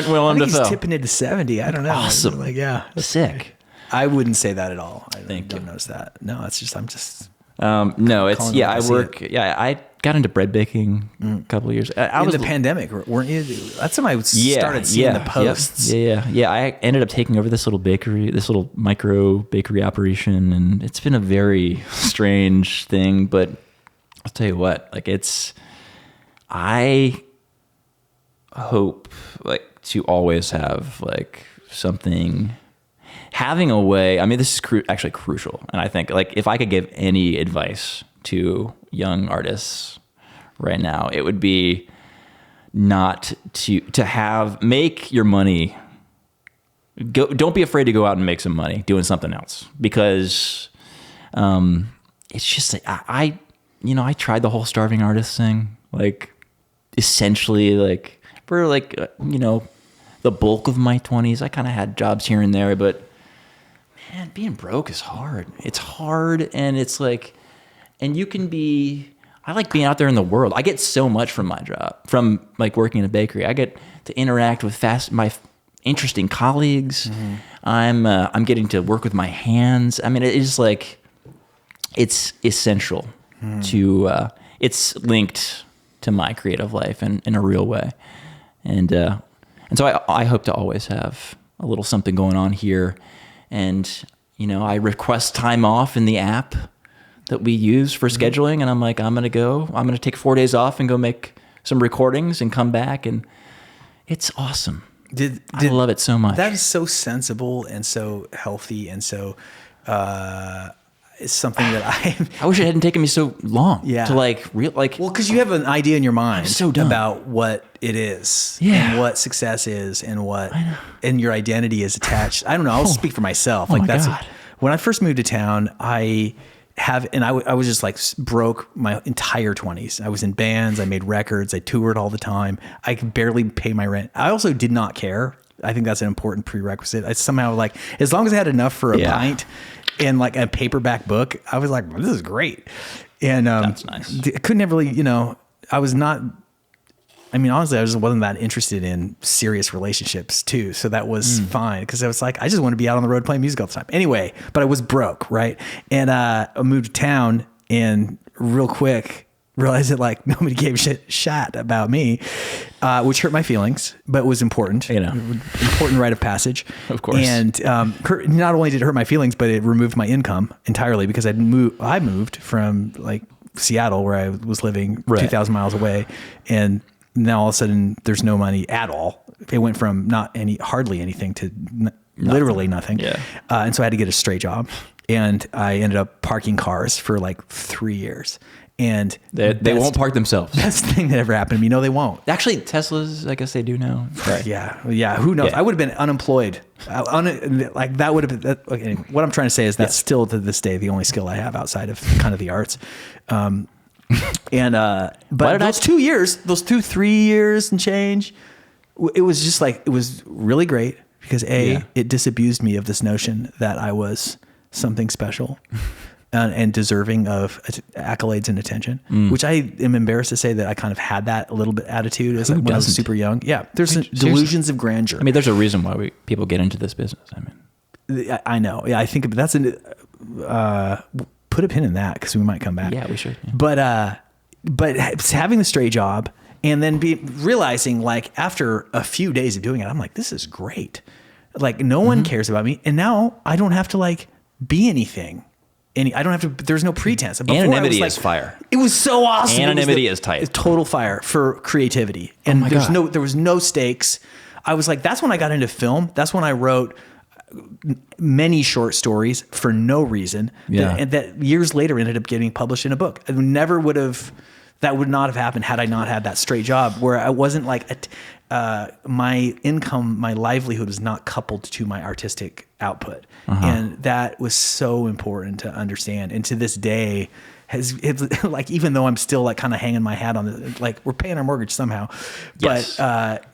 Willem Dafoe. He's tipping into 70. I don't know. Awesome. Like, yeah. Sick. I wouldn't say that at all. I Thank don't you. notice that. No, it's just, I'm just. No, it's, calling yeah, it I to see work, yeah, I got into bread baking a couple of years. I In was the pandemic, weren't you? That's when I started seeing the posts. Yeah. I ended up taking over this little bakery, this little micro bakery operation, and it's been a very strange thing. But I'll tell you what, like I hope like to always have like something, having a way. I mean, this is actually crucial, and I think like if I could give any advice to young artists right now, it would be not to make your money. Don't be afraid to go out and make some money doing something else, because it's just like I tried the whole starving artist thing, like essentially like for like the bulk of my 20s. I kind of had jobs here and there, but man, being broke is hard. It's hard, and it's like, and you can be. I like being out there in the world. I get so much from my job, from like working in a bakery. I get to interact with my interesting colleagues. Mm-hmm. I'm getting to work with my hands. I mean, it is like, it's essential to. It's linked to my creative life in a real way, and so I hope to always have a little something going on here. And, I request time off in the app that we use for scheduling. And I'm like, I'm going to take 4 days off and go make some recordings and come back. And it's awesome. I love it so much. That is so sensible and so healthy. And so, it's something that I wish it hadn't taken me so long Yeah. to well, cause you have an idea in your mind so dumb. about what it is Yeah. and what success is and and your identity is attached. I don't know. I'll speak for myself. Oh my God. When I first moved to town, I was just like broke my entire 20s. I was in bands. I made records. I toured all the time. I could barely pay my rent. I also did not care. I think that's an important prerequisite. I somehow like, as long as I had enough for a pint and like a paperback book, I was like, this is great. And That's nice. I couldn't ever really, I was not, I mean, honestly, I just wasn't that interested in serious relationships too. So that was fine, because I was like, I just want to be out on the road playing music all the time. Anyway, but I was broke, right? And I moved to town and real quick realized that like nobody gave shit about me, which hurt my feelings, but was important. Important rite of passage. Of course. And not only did it hurt my feelings, but it removed my income entirely, because I moved from like Seattle, where I was living 2,000 miles away, and now all of a sudden there's no money at all. It went from hardly anything to literally nothing. Yeah. And so I had to get a straight job, and I ended up parking cars for like 3 years. And they won't park themselves. Best thing that ever happened to me. No, they won't. Actually, Teslas, I guess they do now. Right. Yeah. Who knows? Yeah. I would have been unemployed. Like that would have been. Okay, what I'm trying to say is that's still to this day the only skill I have outside of kind of the arts. But those 2 years, 3 years and change, it was just like, it was really great, because it disabused me of this notion that I was something special and deserving of accolades and attention, which I am embarrassed to say that I kind of had that a little bit attitude as when I was super young. Yeah. There's delusions of grandeur. I mean, there's a reason why people get into this business. I mean, I know. Yeah. I think that's put a pin in that because we might come back. Yeah, we should. Yeah. But having the straight job and then realizing like after a few days of doing it, I'm like, this is great. Like no one cares about me. And now I don't have to like be anything. I don't have to, there's no pretense. Before, anonymity like, is fire. It was so awesome. Anonymity is tight. Total fire for creativity. And there was no stakes. I was like, that's when I got into film. That's when I wrote many short stories for no reason. Yeah. And that years later ended up getting published in a book. That would not have happened had I not had that straight job where I wasn't like, my income, my livelihood was not coupled to my artistic output. And that was so important to understand. And to this day it's like, even though I'm still like kind of hanging my hat on the, like we're paying our mortgage somehow, yes. but,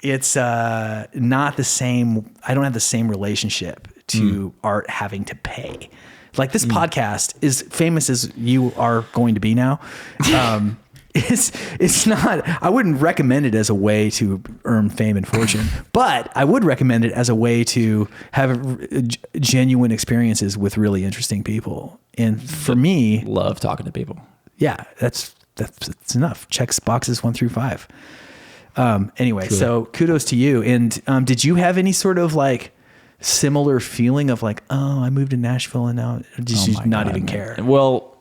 it's not the same. I don't have the same relationship to art having to pay. Like this podcast, as famous as you are going to be now, it's not, I wouldn't recommend it as a way to earn fame and fortune, but I would recommend it as a way to have genuine experiences with really interesting people. And for me, love talking to people. Yeah, that's enough. Checks boxes 1 through 5. Anyway, Truly. So kudos to you. And did you have any sort of like similar feeling of like, oh, I moved to Nashville and now just not even care? Well,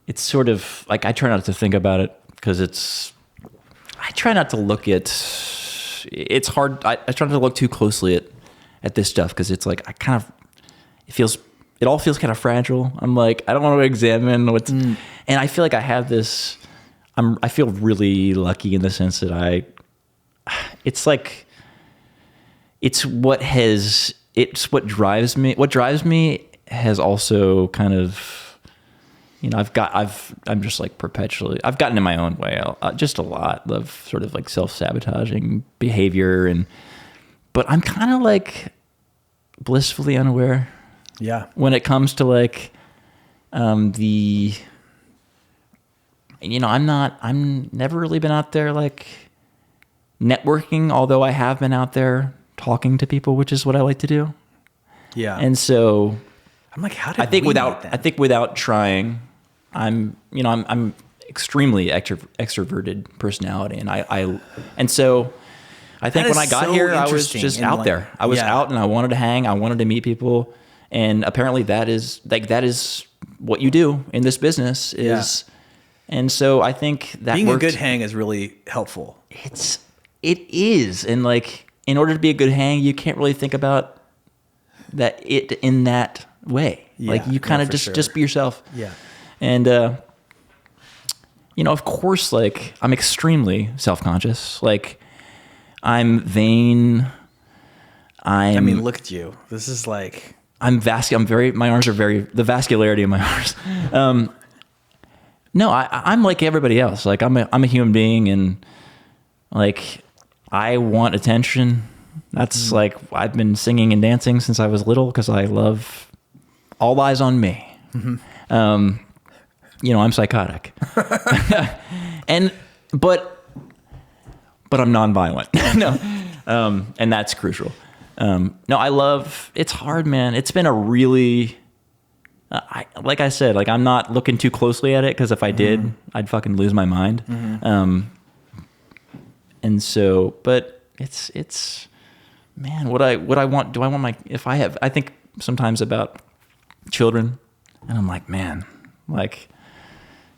it's sort of like, I try not to think about it because I try not to look at, it's hard. I try not to look too closely at this stuff because it's like, it all feels kind of fragile. I'm like, I don't want to examine what's, and I feel like I have this, I feel really lucky in the sense that it's what drives me. What drives me has also kind of, I'm just like perpetually, I've gotten in my own way just a lot of sort of like self-sabotaging behavior but I'm kind of like blissfully unaware. Yeah. When it comes to like, I'm never really been out there like networking, although I have been out there talking to people, which is what I like to do. Yeah. And so I'm like, how did I think without trying, I'm extremely extroverted personality. And so I think when I got here, I was just out there. I was out and I wanted to hang. I wanted to meet people. And apparently that is what you do in this business is. Yeah. And so I think that being a good hang is really helpful. It is. And like, in order to be a good hang, you can't really think about that in that way. Yeah, like you kind of just be yourself. Yeah. And, of course, like I'm extremely self-conscious. Like I'm vain. I mean, look at you. This is like, my arms are the vascularity of my arms. No, I'm like everybody else. Like I'm a human being and like I want attention. That's like, I've been singing and dancing since I was little because I love all eyes on me. Mm-hmm. I'm psychotic. But I'm nonviolent. No. And that's crucial. It's hard, man. It's been a really, like I said, like I'm not looking too closely at it because if I did, I'd fucking lose my mind. Mm-hmm. And so, but it's, man, what I want, I think sometimes about children and I'm like, man, like,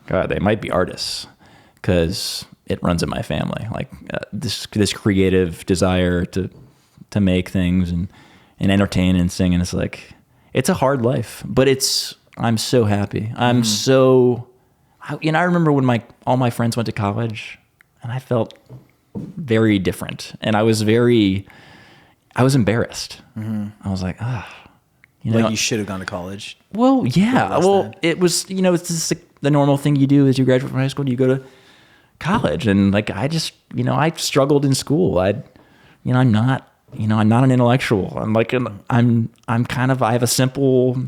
God, they might be artists because it runs in my family. Like this creative desire to make things and entertain and sing. And it's like, it's a hard life, but I'm so happy. I remember when all my friends went to college and I felt very different. And I was embarrassed. Mm-hmm. I was like, you should have gone to college. Well, yeah. Well, it was, it's just the normal thing you do as you graduate from high school, you go to college. And like, I just, I struggled in school. I'm not I'm not an intellectual. I'm like, I'm kind of, I have a simple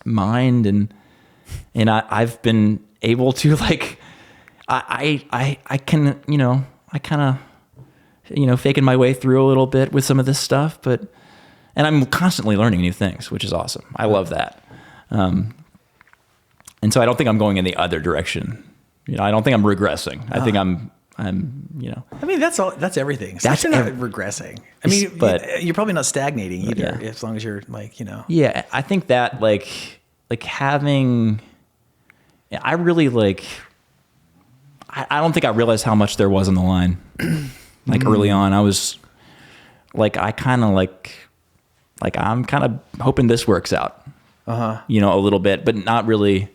mind, and I've been able to like, I can, I kind of, faking my way through a little bit with some of this stuff, and I'm constantly learning new things, which is awesome. I love that. And so I don't think I'm going in the other direction. I don't think I'm regressing. I think I'm. I mean, that's all. That's everything. So you're not regressing. I mean, but you're probably not stagnating either, as long as you're like, Yeah, I think that like having. I really like. I don't think I realized how much there was on the line. Like early on, I was like, I kind of like I'm kind of hoping this works out. A little bit, but not really.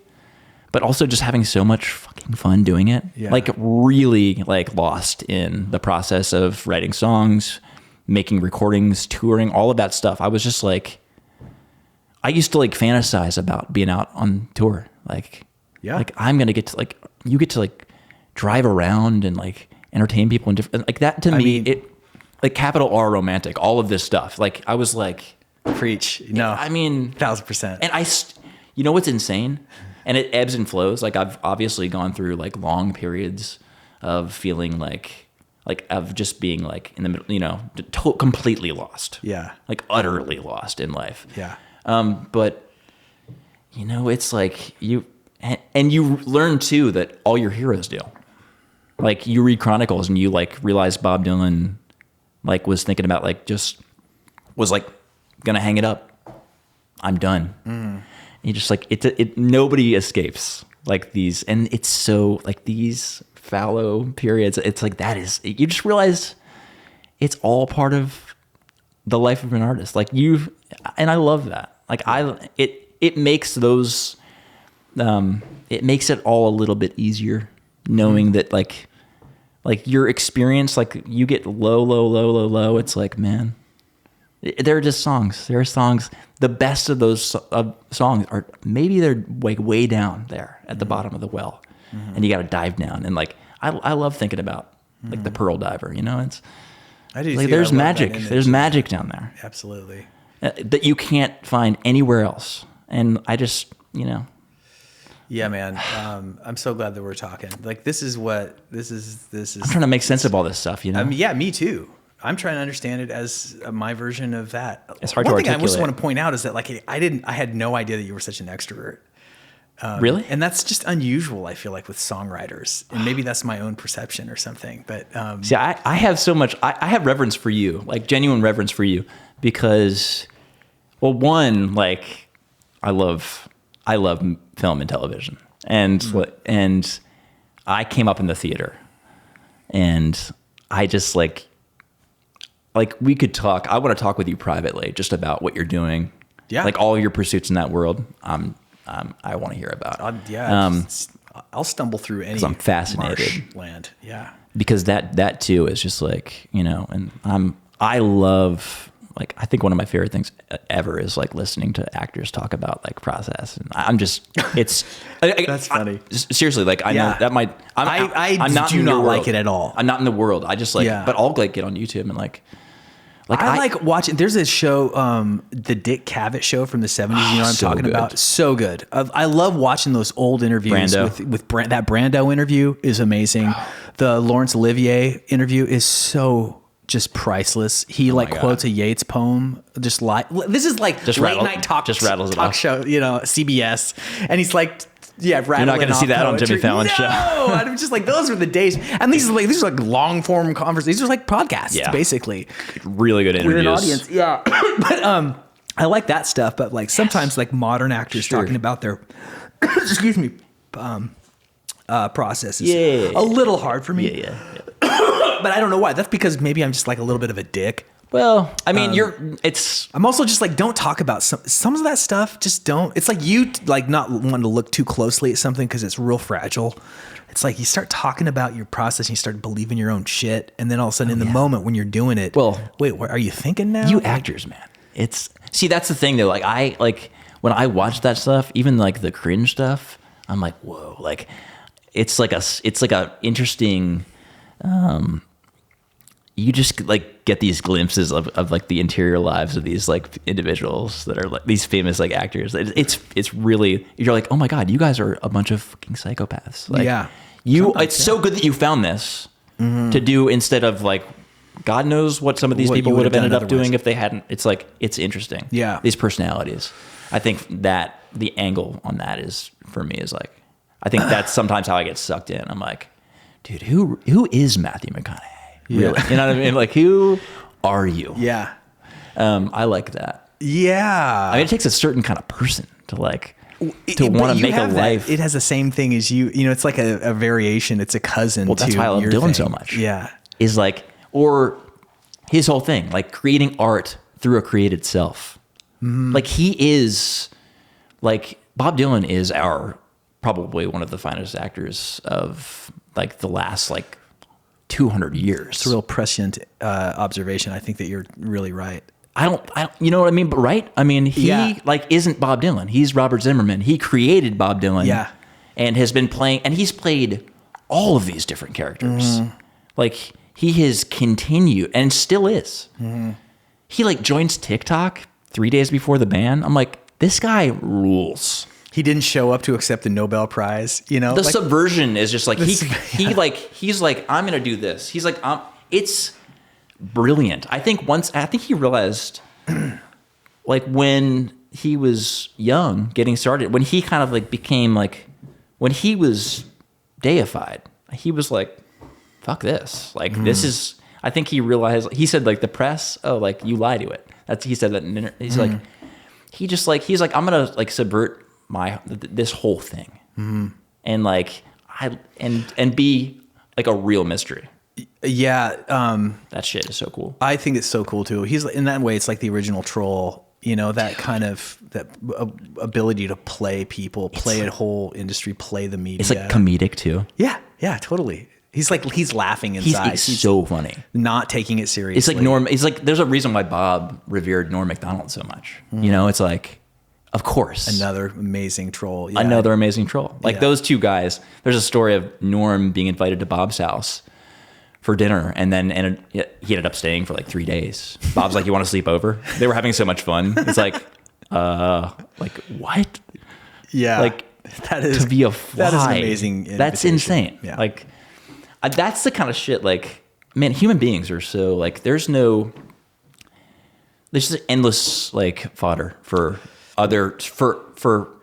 But also just having so much fucking fun doing it. Yeah. Like really like lost in the process of writing songs, making recordings, touring, all of that stuff. I was just like, I used to like fantasize about being out on tour. Like I'm going to get to like, you get to like drive around and like entertain people in different, like that to me, it like capital R romantic, all of this stuff. Like I was like, preach. No, I mean, 1000%. And you know what's insane? And it ebbs and flows. Like I've obviously gone through like long periods of feeling like of just being like in the middle, completely lost. Yeah. Like utterly lost in life. Yeah. But it's like you learn too that all your heroes do. Like you read Chronicles and you like realize Bob Dylan like was thinking about like just was like gonna hang it up. I'm done. You just like it nobody escapes like these, and it's so like these fallow periods. It's like you just realize it's all part of the life of an artist. Like and I love that. Like it makes those it makes it all a little bit easier knowing that like your experience, like you get low. It's like, man, they're just songs. There are songs. The best of those songs are maybe they're like way down there at the bottom of the well, and you got to dive down. And like I love thinking about like the Pearl Diver. It's I do. Like there's magic. There's magic down there. Absolutely. That you can't find anywhere else. And I just Yeah, man. I'm so glad that we're talking. Like this is. I'm trying to make sense of all this stuff. Yeah, me too. I'm trying to understand it as my version of that. It's hard to articulate. One thing I just want to point out is that like I had no idea that you were such an extrovert. Really? And that's just unusual, I feel like, with songwriters. And maybe that's my own perception or something. But see, I have so much. I have reverence for you, like genuine reverence for you, because, well, one, like I love film and television, and I came up in the theater, and I just like we could talk. I want to talk with you privately just about what you're doing. Yeah. Like all your pursuits in that world. I want to hear about. I'll stumble through any. 'Cause I'm fascinated. Land. Yeah. Because that too is just like, and I love, like, I think one of my favorite things ever is like listening to actors talk about like process. And I'm just, it's, that's funny. Seriously. Like I know that might, I'm not do not like it at all. I'm not in the world. I just like, but I'll like get on YouTube and like I like watching. There's this show, the Dick Cavett show from the 70s. You know what I'm talking about? So good. I love watching those old interviews with that Brando interview is amazing. The Laurence Olivier interview is so just priceless. He quotes a Yeats poem. This is like just late night talk show. CBS, and he's like. Yeah, you're not going to see that on Jimmy Fallon's show. No, I'm just like those were the days, and these are like long form conversations. These are like podcasts, basically. Really good interviews. With an audience, yeah. But I like that stuff. But like sometimes like modern actors talking about their processes. A little hard for me. Yeah. But I don't know why. That's because maybe I'm just like a little bit of a dick. Well, I mean, I'm also just like, don't talk about some of that stuff. Just don't. It's like you like not wanting to look too closely at something because it's real fragile. It's like you start talking about your process and you start believing your own shit. And then all of a sudden in the moment when you're doing it, wait, what are you thinking now? You actors, man. See, that's the thing though. Like when I watch that stuff, even like the cringe stuff, I'm like, whoa, like it's like a interesting, you just like get these glimpses of like the interior lives of these like individuals that are like these famous like actors. It's really, you're like, oh my God, you guys are a bunch of fucking psychopaths. Like, it's so good that you found this to do instead of like, God knows what some of these people would have ended up doing if they hadn't. It's like, it's interesting. Yeah. These personalities. I think that the angle on that is, for me, is like, I think that's sometimes how I get sucked in. I'm like, dude, who is Matthew McConaughey? Really? You know what I mean? Like, who are you? Yeah. I like that. Yeah. I mean, it takes a certain kind of person to like, to want to make a life. It has the same thing as you know, it's like a variation. It's a cousin to that's why I love your Dylan thing. so much. Yeah. Is like, or his whole thing, like creating art through a created self. Like he is, like Bob Dylan is probably one of the finest actors of like the last like 200 years. It's a real prescient observation. I think that you're really right. I don't, you know what I mean? But right? I mean, he like isn't Bob Dylan. He's Robert Zimmerman. He created Bob Dylan. Yeah. And has been playing, and he's played all of these different characters. Like he has continued and still is. He like joins TikTok 3 days before the band. I'm like, this guy rules. He didn't show up to accept the Nobel Prize, you know? The subversion is just like, he's like, I'm going to do this. He's like, it's brilliant. I think he realized like when he was young getting started, when he kind of like became like, when he was deified, he was like, fuck this. Like this is, I think he realized, he said like the press, oh, like you lie to it. He said that he's like, he's like, I'm going to like subvert this whole thing. And like, and be like a real mystery. Yeah. That shit is so cool. I think it's so cool too. He's in that way, it's like the original Troll, you know, that kind of, that ability to play people, play a whole industry, play the media. It's like comedic too. Yeah. Yeah, totally. He's laughing inside. He's so funny. Not taking it seriously. It's like Norm. It's like, there's a reason why Bob revered Norm Macdonald so much. You know, it's like, of course. Another amazing troll. Yeah. Another amazing troll. Like those two guys, there's a story of Norm being invited to Bob's house for dinner, and he ended up staying for like 3 days. Bob's like, you want to sleep over? They were having so much fun. It's like what? Yeah. Like that is, to be a fly. That is an amazing invitation. That's insane. Yeah. Like that's the kind of shit, like, man, human beings are so like, there's just endless like fodder for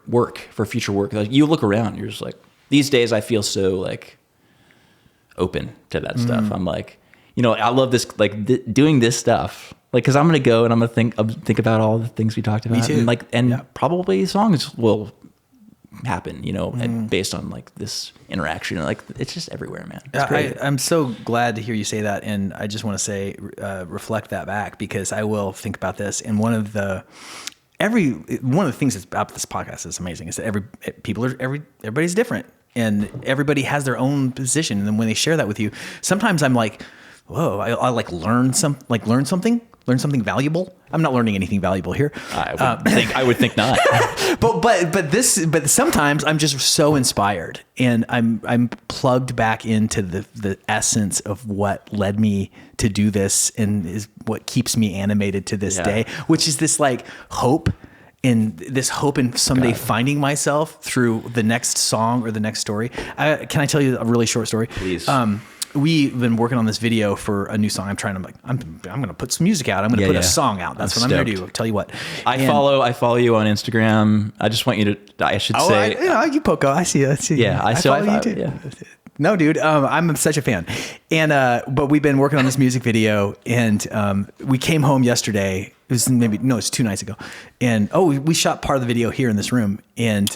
work, for future work. Like you look around, you're just like, these days I feel so like open to that stuff. I'm like, you know, I love this, like doing this stuff, like, cause I'm going to go and I'm going to think about all the things we talked about. Me too. And like, probably songs will happen, you know, based on like this interaction. Like it's just everywhere, man. It's great. I'm so glad to hear you say that. And I just want to say, reflect that back, because I will think about this. And one of the things that's about this podcast is amazing is that everybody's different and everybody has their own position. And then when they share that with you, sometimes I'm like, whoa, I like learn something valuable. I'm not learning anything valuable here. I would think not. but sometimes I'm just so inspired, and I'm plugged back into the essence of what led me to do this, and is what keeps me animated to this day, which is this like hope in someday finding myself through the next song or the next story. Can I tell you a really short story? Please. We've been working on this video for a new song. I'm going to put some music out. I'm going to put a song out. That's what I'm going to do. I'll tell you what. I follow you on Instagram. I just want you to, I should say. You Poco. I see you. Yeah. I follow you too. Yeah. No, dude. I'm such a fan. And, but we've been working on this music video, and, we came home yesterday. It's 2 nights ago. And, we shot part of the video here in this room, and,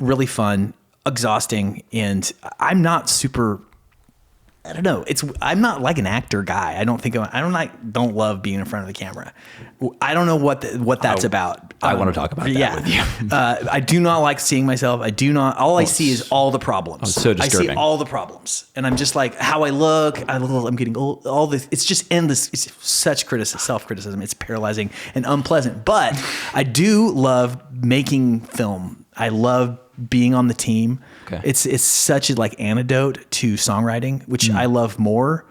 really fun, exhausting. And I'm not super, I don't know. I'm not like an actor guy. I don't love being in front of the camera. I don't know what that's about. I want to talk about that with you. I do not like seeing myself. I see is all the problems. It's so disturbing. I see all the problems. And I'm just like, how I look, I'm getting old, all this. It's just endless. It's such self-criticism. It's paralyzing and unpleasant. But I do love making film. I love being on the team. Okay. It's such a like antidote to songwriting, which I love more.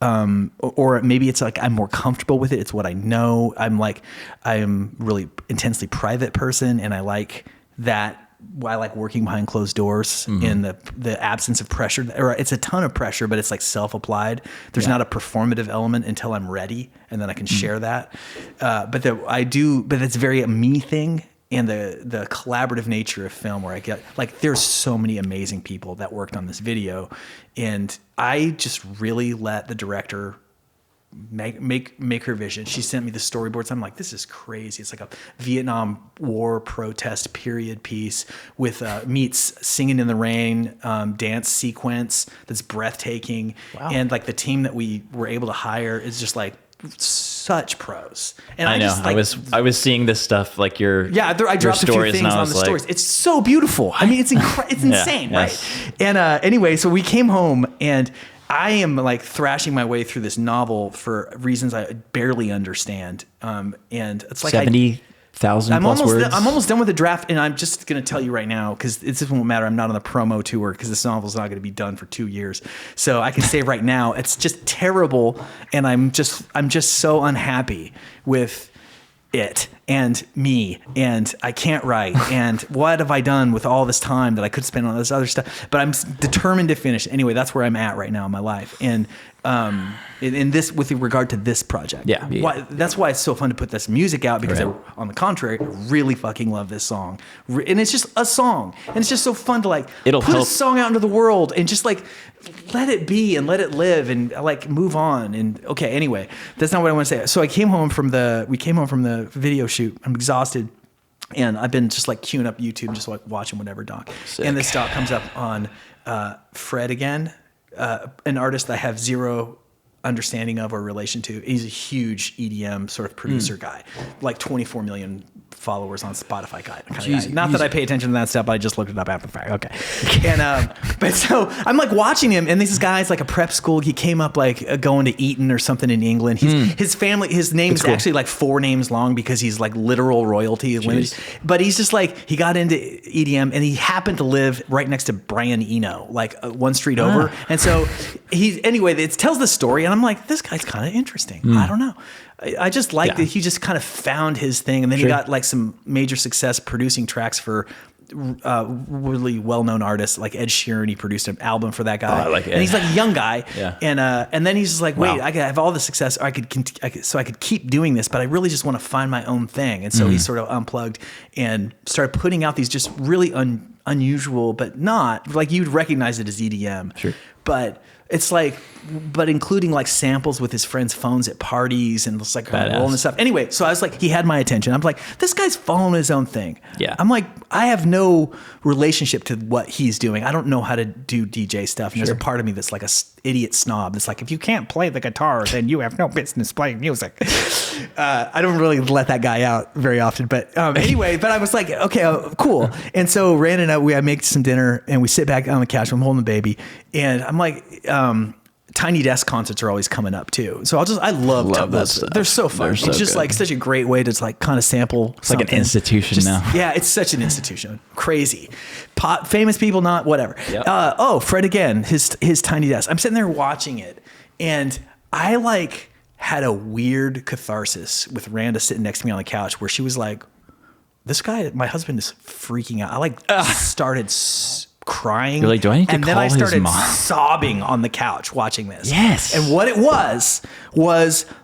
or maybe it's like I'm more comfortable with it. It's what I know. I'm really intensely private person, and I like that. I like working behind closed doors in the absence of pressure, or it's a ton of pressure, but it's like self-applied. There's not a performative element until I'm ready, and then I can share that. But it's very a me thing, and the collaborative nature of film, where I get like, there's so many amazing people that worked on this video, and I just really let the director make her vision. She sent me the storyboards. I'm like, this is crazy. It's like a Vietnam War protest period piece with meets Singing in the Rain dance sequence that's breathtaking. Wow. And like the team that we were able to hire is just like such pros. And I know. just, like, I was seeing this stuff like your I dropped a few things on the stories. It's so beautiful. I mean, it's it's insane, right? And anyway, so we came home, and I am like thrashing my way through this novel for reasons I barely understand. And it's like 70,000 plus words. I'm almost done with the draft, and I'm just going to tell you right now, because it just won't matter. I'm not on the promo tour because this novel's not going to be done for 2 years. So I can say right now, it's just terrible, and I'm just so unhappy with it and me, and I can't write, and what have I done with all this time that I could spend on this other stuff? But I'm determined to finish. Anyway, that's where I'm at right now in my life, and in this, with regard to this project, that's why it's so fun to put this music out, because on the contrary, I really fucking love this song, and it's just a song, and it's just so fun to like put a song out into the world and just like let it be and let it live and like move on. And okay, anyway, that's not what I want to say. So we came home from the video shoot. I'm exhausted, and I've been just like queuing up YouTube, just like watching whatever doc. Sick. And this doc comes up on Fred again, an artist that I have zero understanding of or relation to. He's a huge EDM sort of producer guy, like 24 million followers on Spotify guy. Not that I pay attention to that stuff, but I just looked it up after the fact. Okay. And, but so I'm like watching him, and this guy's like a prep school. He came up like going to Eton or something in England. His name's cool. Actually like 4 names long, because he's like literal royalty. But he's just like, he got into EDM, and he happened to live right next to Brian Eno, like one street over. And so it tells the story, and I'm like, this guy's kind of interesting. I don't know. I just like that he just kind of found his thing, and then he got like some major success producing tracks for really well-known artists like Ed Sheeran. He produced an album for that guy, and he's like a young guy. And then he's just like, wait, I have all the success, or I could keep doing this, but I really just want to find my own thing. And so he sort of unplugged and started putting out these just really unusual, but not like you'd recognize it as EDM, but it's like, but including like samples with his friends' phones at parties and just like rolling and stuff. Anyway, so I was like, he had my attention. I'm like, this guy's following his own thing. Yeah. I'm like, I have no relationship to what he's doing. I don't know how to do DJ stuff. And there's a part of me that's like a idiot snob. That's like, if you can't play the guitar, then you have no business playing music. I don't really let that guy out very often. But anyway, but I was like, okay, cool. And so Rand and I make some dinner, and we sit back on the couch. I'm holding the baby, and I'm like, Tiny Desk concerts are always coming up too. So I love those stuff. They're so fun. It's just good. Like such a great way to like kind of sample. It's like an institution now. Yeah, it's such an institution. Crazy. Famous people, not whatever. Yep. Fred again, his Tiny Desk. I'm sitting there watching it, and I like had a weird catharsis with Randa sitting next to me on the couch, where she was like, this guy, my husband, is freaking out. I like started crying. You're like, do I need to call his mom? And then I started sobbing on the couch watching this. Yes. And what it was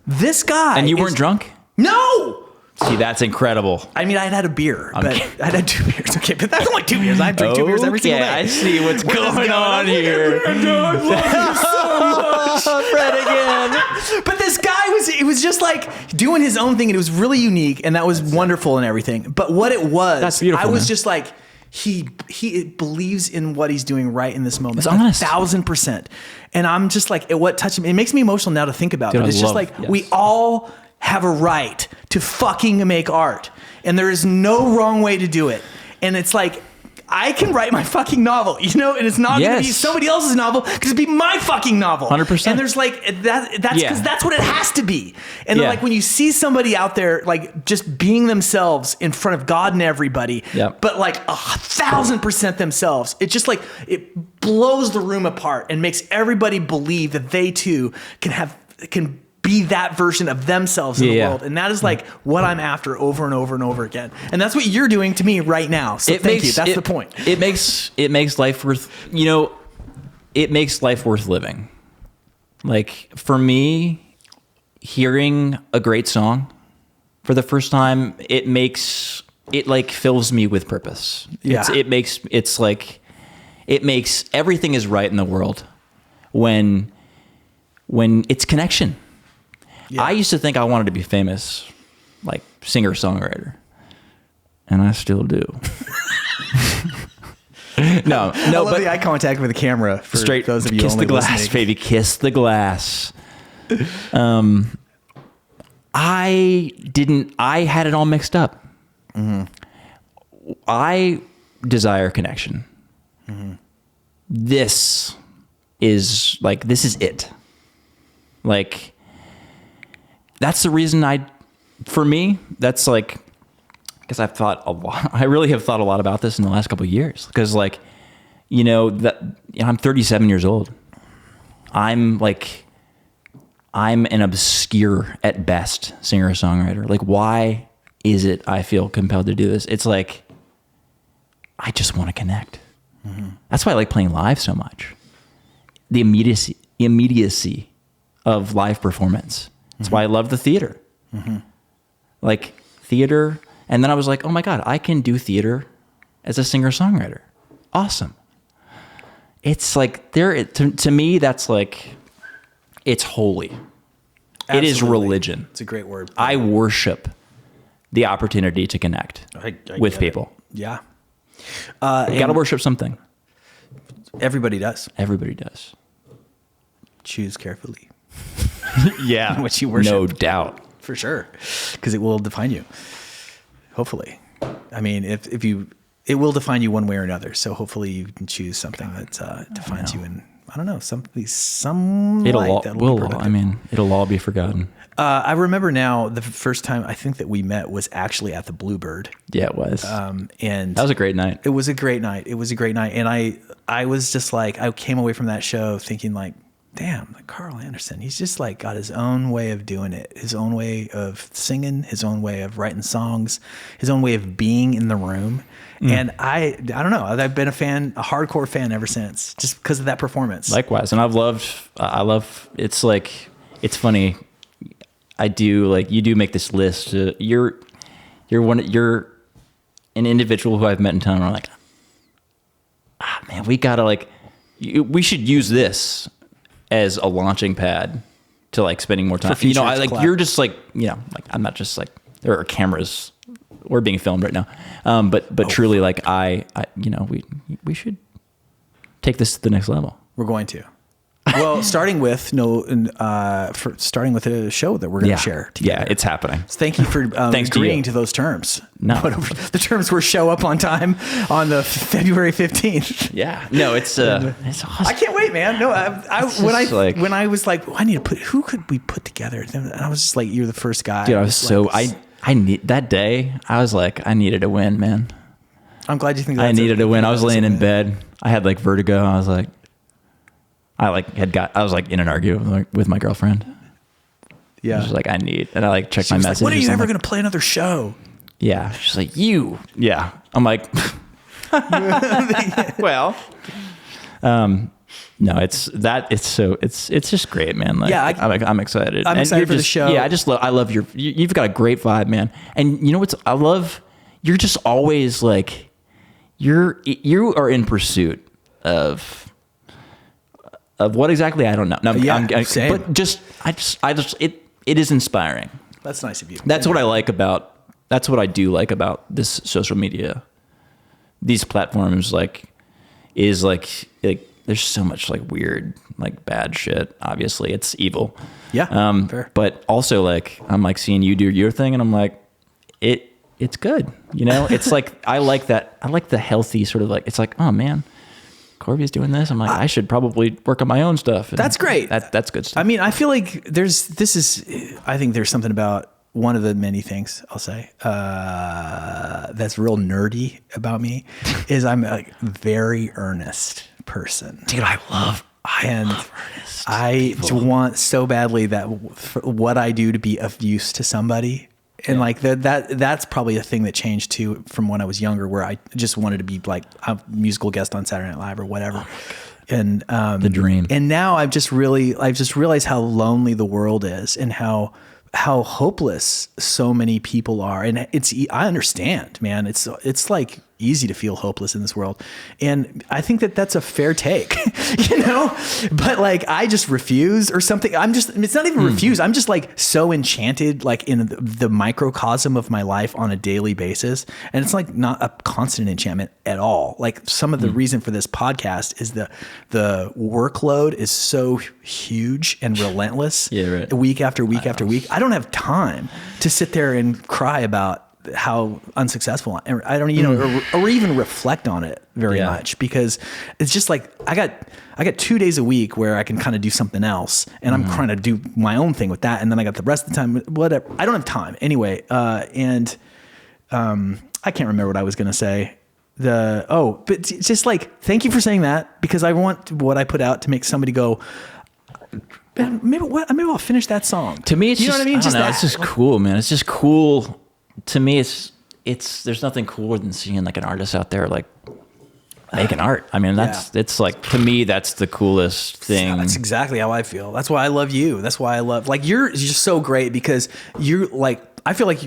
this guy. And you weren't drunk? No. See, that's incredible. I mean, I'd had a beer, but I'd had 2 beers. Okay, but that's only 2 beers. I drink 2 beers every single day. I see what's going on here. I love you so much. Fred again. But this guy was just like doing his own thing, and it was really unique, and that was wonderful and everything. But what it was, that's beautiful, I was just like, he believes in what he's doing right in this moment. It's honest. 1,000%. And I'm just like, what touched me. It makes me emotional now to think about it. It's just like, we all have a right to fucking make art, and there is no wrong way to do it. And it's like, I can write my fucking novel, you know, and it's not going to be somebody else's novel because it'd be my fucking novel. 100%. And there's like that's because that's what it has to be. And then, like when you see somebody out there like just being themselves in front of God and everybody, but like 1,000% themselves, it just like it blows the room apart and makes everybody believe that they too can be that version of themselves in the world. And that is like what I'm after over and over and over again. And that's what you're doing to me right now. So thank you. That's the point. It makes life worth, you know, it makes life worth living. Like for me, hearing a great song for the first time, it like fills me with purpose. Yeah. It makes everything is right in the world when it's connection. Yeah. I used to think I wanted to be famous, like singer-songwriter, and I still do. no, I love but the eye contact with the camera. For straight, those of you kiss only the glass, listening. baby, kiss the glass. I had it all mixed up. Mm-hmm. I desire connection. Mm-hmm. This is it. Like, that's the reason for me, that's like, because I've thought a lot, I really have thought a lot about this in the last couple of years. Because like, you know, I'm 37 years old. I'm an obscure at best singer-songwriter. Like, why is it I feel compelled to do this? It's like, I just want to connect. Mm-hmm. That's why I like playing live so much. The immediacy of live performance. That's why I love the theater. Mm-hmm. Like theater. And then I was like, oh my God, I can do theater as a singer-songwriter. Awesome. It's like to me, that's like, it's holy. Absolutely. It is religion. It's a great word. I worship the opportunity to connect with people. Yeah. You got to worship something. Everybody does. Everybody does. Choose carefully. Yeah. What you worship. No doubt. For sure. Because it will define you. Hopefully. I mean, it will define you one way or another. So hopefully you can choose something that defines you in, I don't know, some light that'll be productive. It'll all be forgotten. I remember now the first time I think that we met was actually at the Bluebird. Yeah, it was. And that was a great night. It was a great night. And I was just like, I came away from that show thinking like, damn, Carl Anderson, he's just like got his own way of doing it, his own way of singing, his own way of writing songs, his own way of being in the room. And I don't know, I've been a hardcore fan ever since, just because of that performance. Likewise. And I love, it's like, it's funny. I do like, you do make this list. You're an individual who I've met in town and I'm like, man, we gotta like, we should use this as a launching pad to like spending more time. You know, you're just like, you know, like I'm not just like, there are cameras, we're being filmed right now. But truly like you know, we should take this to the next level. We're going to. Well, starting with a show that we're going to share together. Yeah, it's happening. So thank you for agreeing to those terms. No, the terms were show up on time on the February 15th. Yeah, no, it's awesome. I can't wait, man. No, when I was like, I need to who could we put together? And I was just like, you're the first guy. Dude, I was so I need that day. I was like, I needed a win, man. I'm glad you think I needed a win. I was laying in bed. I had like vertigo. I was like. I was like in an argument with my girlfriend. Yeah. She's like, and I like checked my messages. Like, when are you ever going to play another show? Yeah. She's like, yeah. I'm like, well, no, it's just great, man. Like, yeah. I'm excited. I'm excited for the show. Yeah. I love you've got a great vibe, man. And you know you're just always like, you are in pursuit of what exactly, I don't know. No, same. But it is inspiring. That's nice of you. That's what I do like about this social media. These platforms there's so much like weird, like bad shit. Obviously it's evil. Yeah. Fair. But also like, I'm like seeing you do your thing and I'm like, it it's good. You know, it's like, I like that. I like the healthy sort of like, it's like, oh man, Korby's doing this. I'm like, I should probably work on my own stuff. And that's great. That's good stuff. I mean, I feel like I think there's something about one of the many things I'll say that's real nerdy about me is I'm a very earnest person. Dude, I love earnest I people. want so badly that what I do to be of use to somebody. And like that's probably a thing that changed too from when I was younger, where I just wanted to be like a musical guest on Saturday Night Live or whatever. And the dream. And now I've just realized how lonely the world is and how hopeless so many people are. And I understand, man. It's like easy to feel hopeless in this world. And I think that that's a fair take, you know, but like, I just refuse or something. It's not even refuse. I'm just like so enchanted, like in the microcosm of my life on a daily basis. And it's like not a constant enchantment at all. Like some of the reason for this podcast is the workload is so huge and relentless week after week after week. I don't have time to sit there and cry about how unsuccessful I don't, you know, or even reflect on it very much, because it's just like, I got 2 days a week where I can kind of do something else, and I'm trying to do my own thing with that. And then I got the rest of the time, whatever. I don't have time anyway. I can't remember what I was going to say. But it's just like, thank you for saying that, because I want what I put out to make somebody go, maybe I'll finish that song. To me, it's you know what I mean? It's just cool, man. It's just cool. To me, it's there's nothing cooler than seeing like an artist out there like making art. I mean, it's like, to me, that's the coolest thing. Yeah, that's exactly how I feel. That's why I love you. That's why I love, like, you're just so great, because you're like, I feel like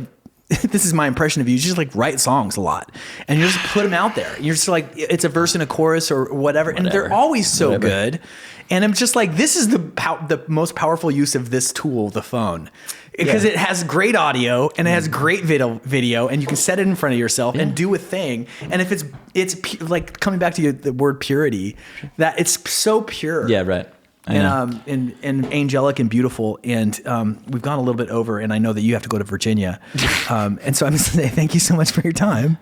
this is my impression of you. You just like write songs a lot and you just put them out there. You're just like, it's a verse and a chorus or whatever. And they're always so good. And I'm just like, this is the most powerful use of this tool, the phone, because it has great audio and it has great video, and you can set it in front of yourself and do a thing. And if it's like, coming back to the word purity, that it's so pure. Yeah. Right. And angelic and beautiful. And we've gone a little bit over, and I know that you have to go to Virginia. And so I'm just going to say thank you so much for your time.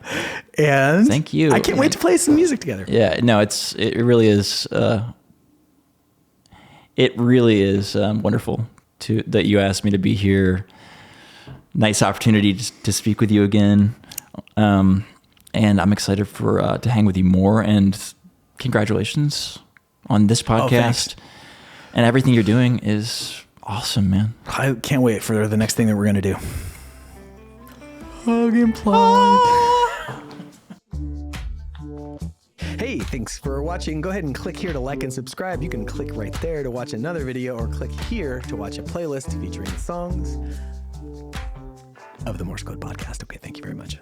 And thank you. I can't wait to play some music together. Yeah, no, it really is. It really is wonderful that you asked me to be here. Nice opportunity to speak with you again. And I'm excited to hang with you more, and congratulations on this podcast. And everything you're doing is awesome, man. I can't wait for the next thing that we're going to do. Hug and plug. Hey, thanks for watching. Go ahead and click here to like and subscribe. You can click right there to watch another video, or click here to watch a playlist featuring songs of the Morse Code podcast. Okay, thank you very much.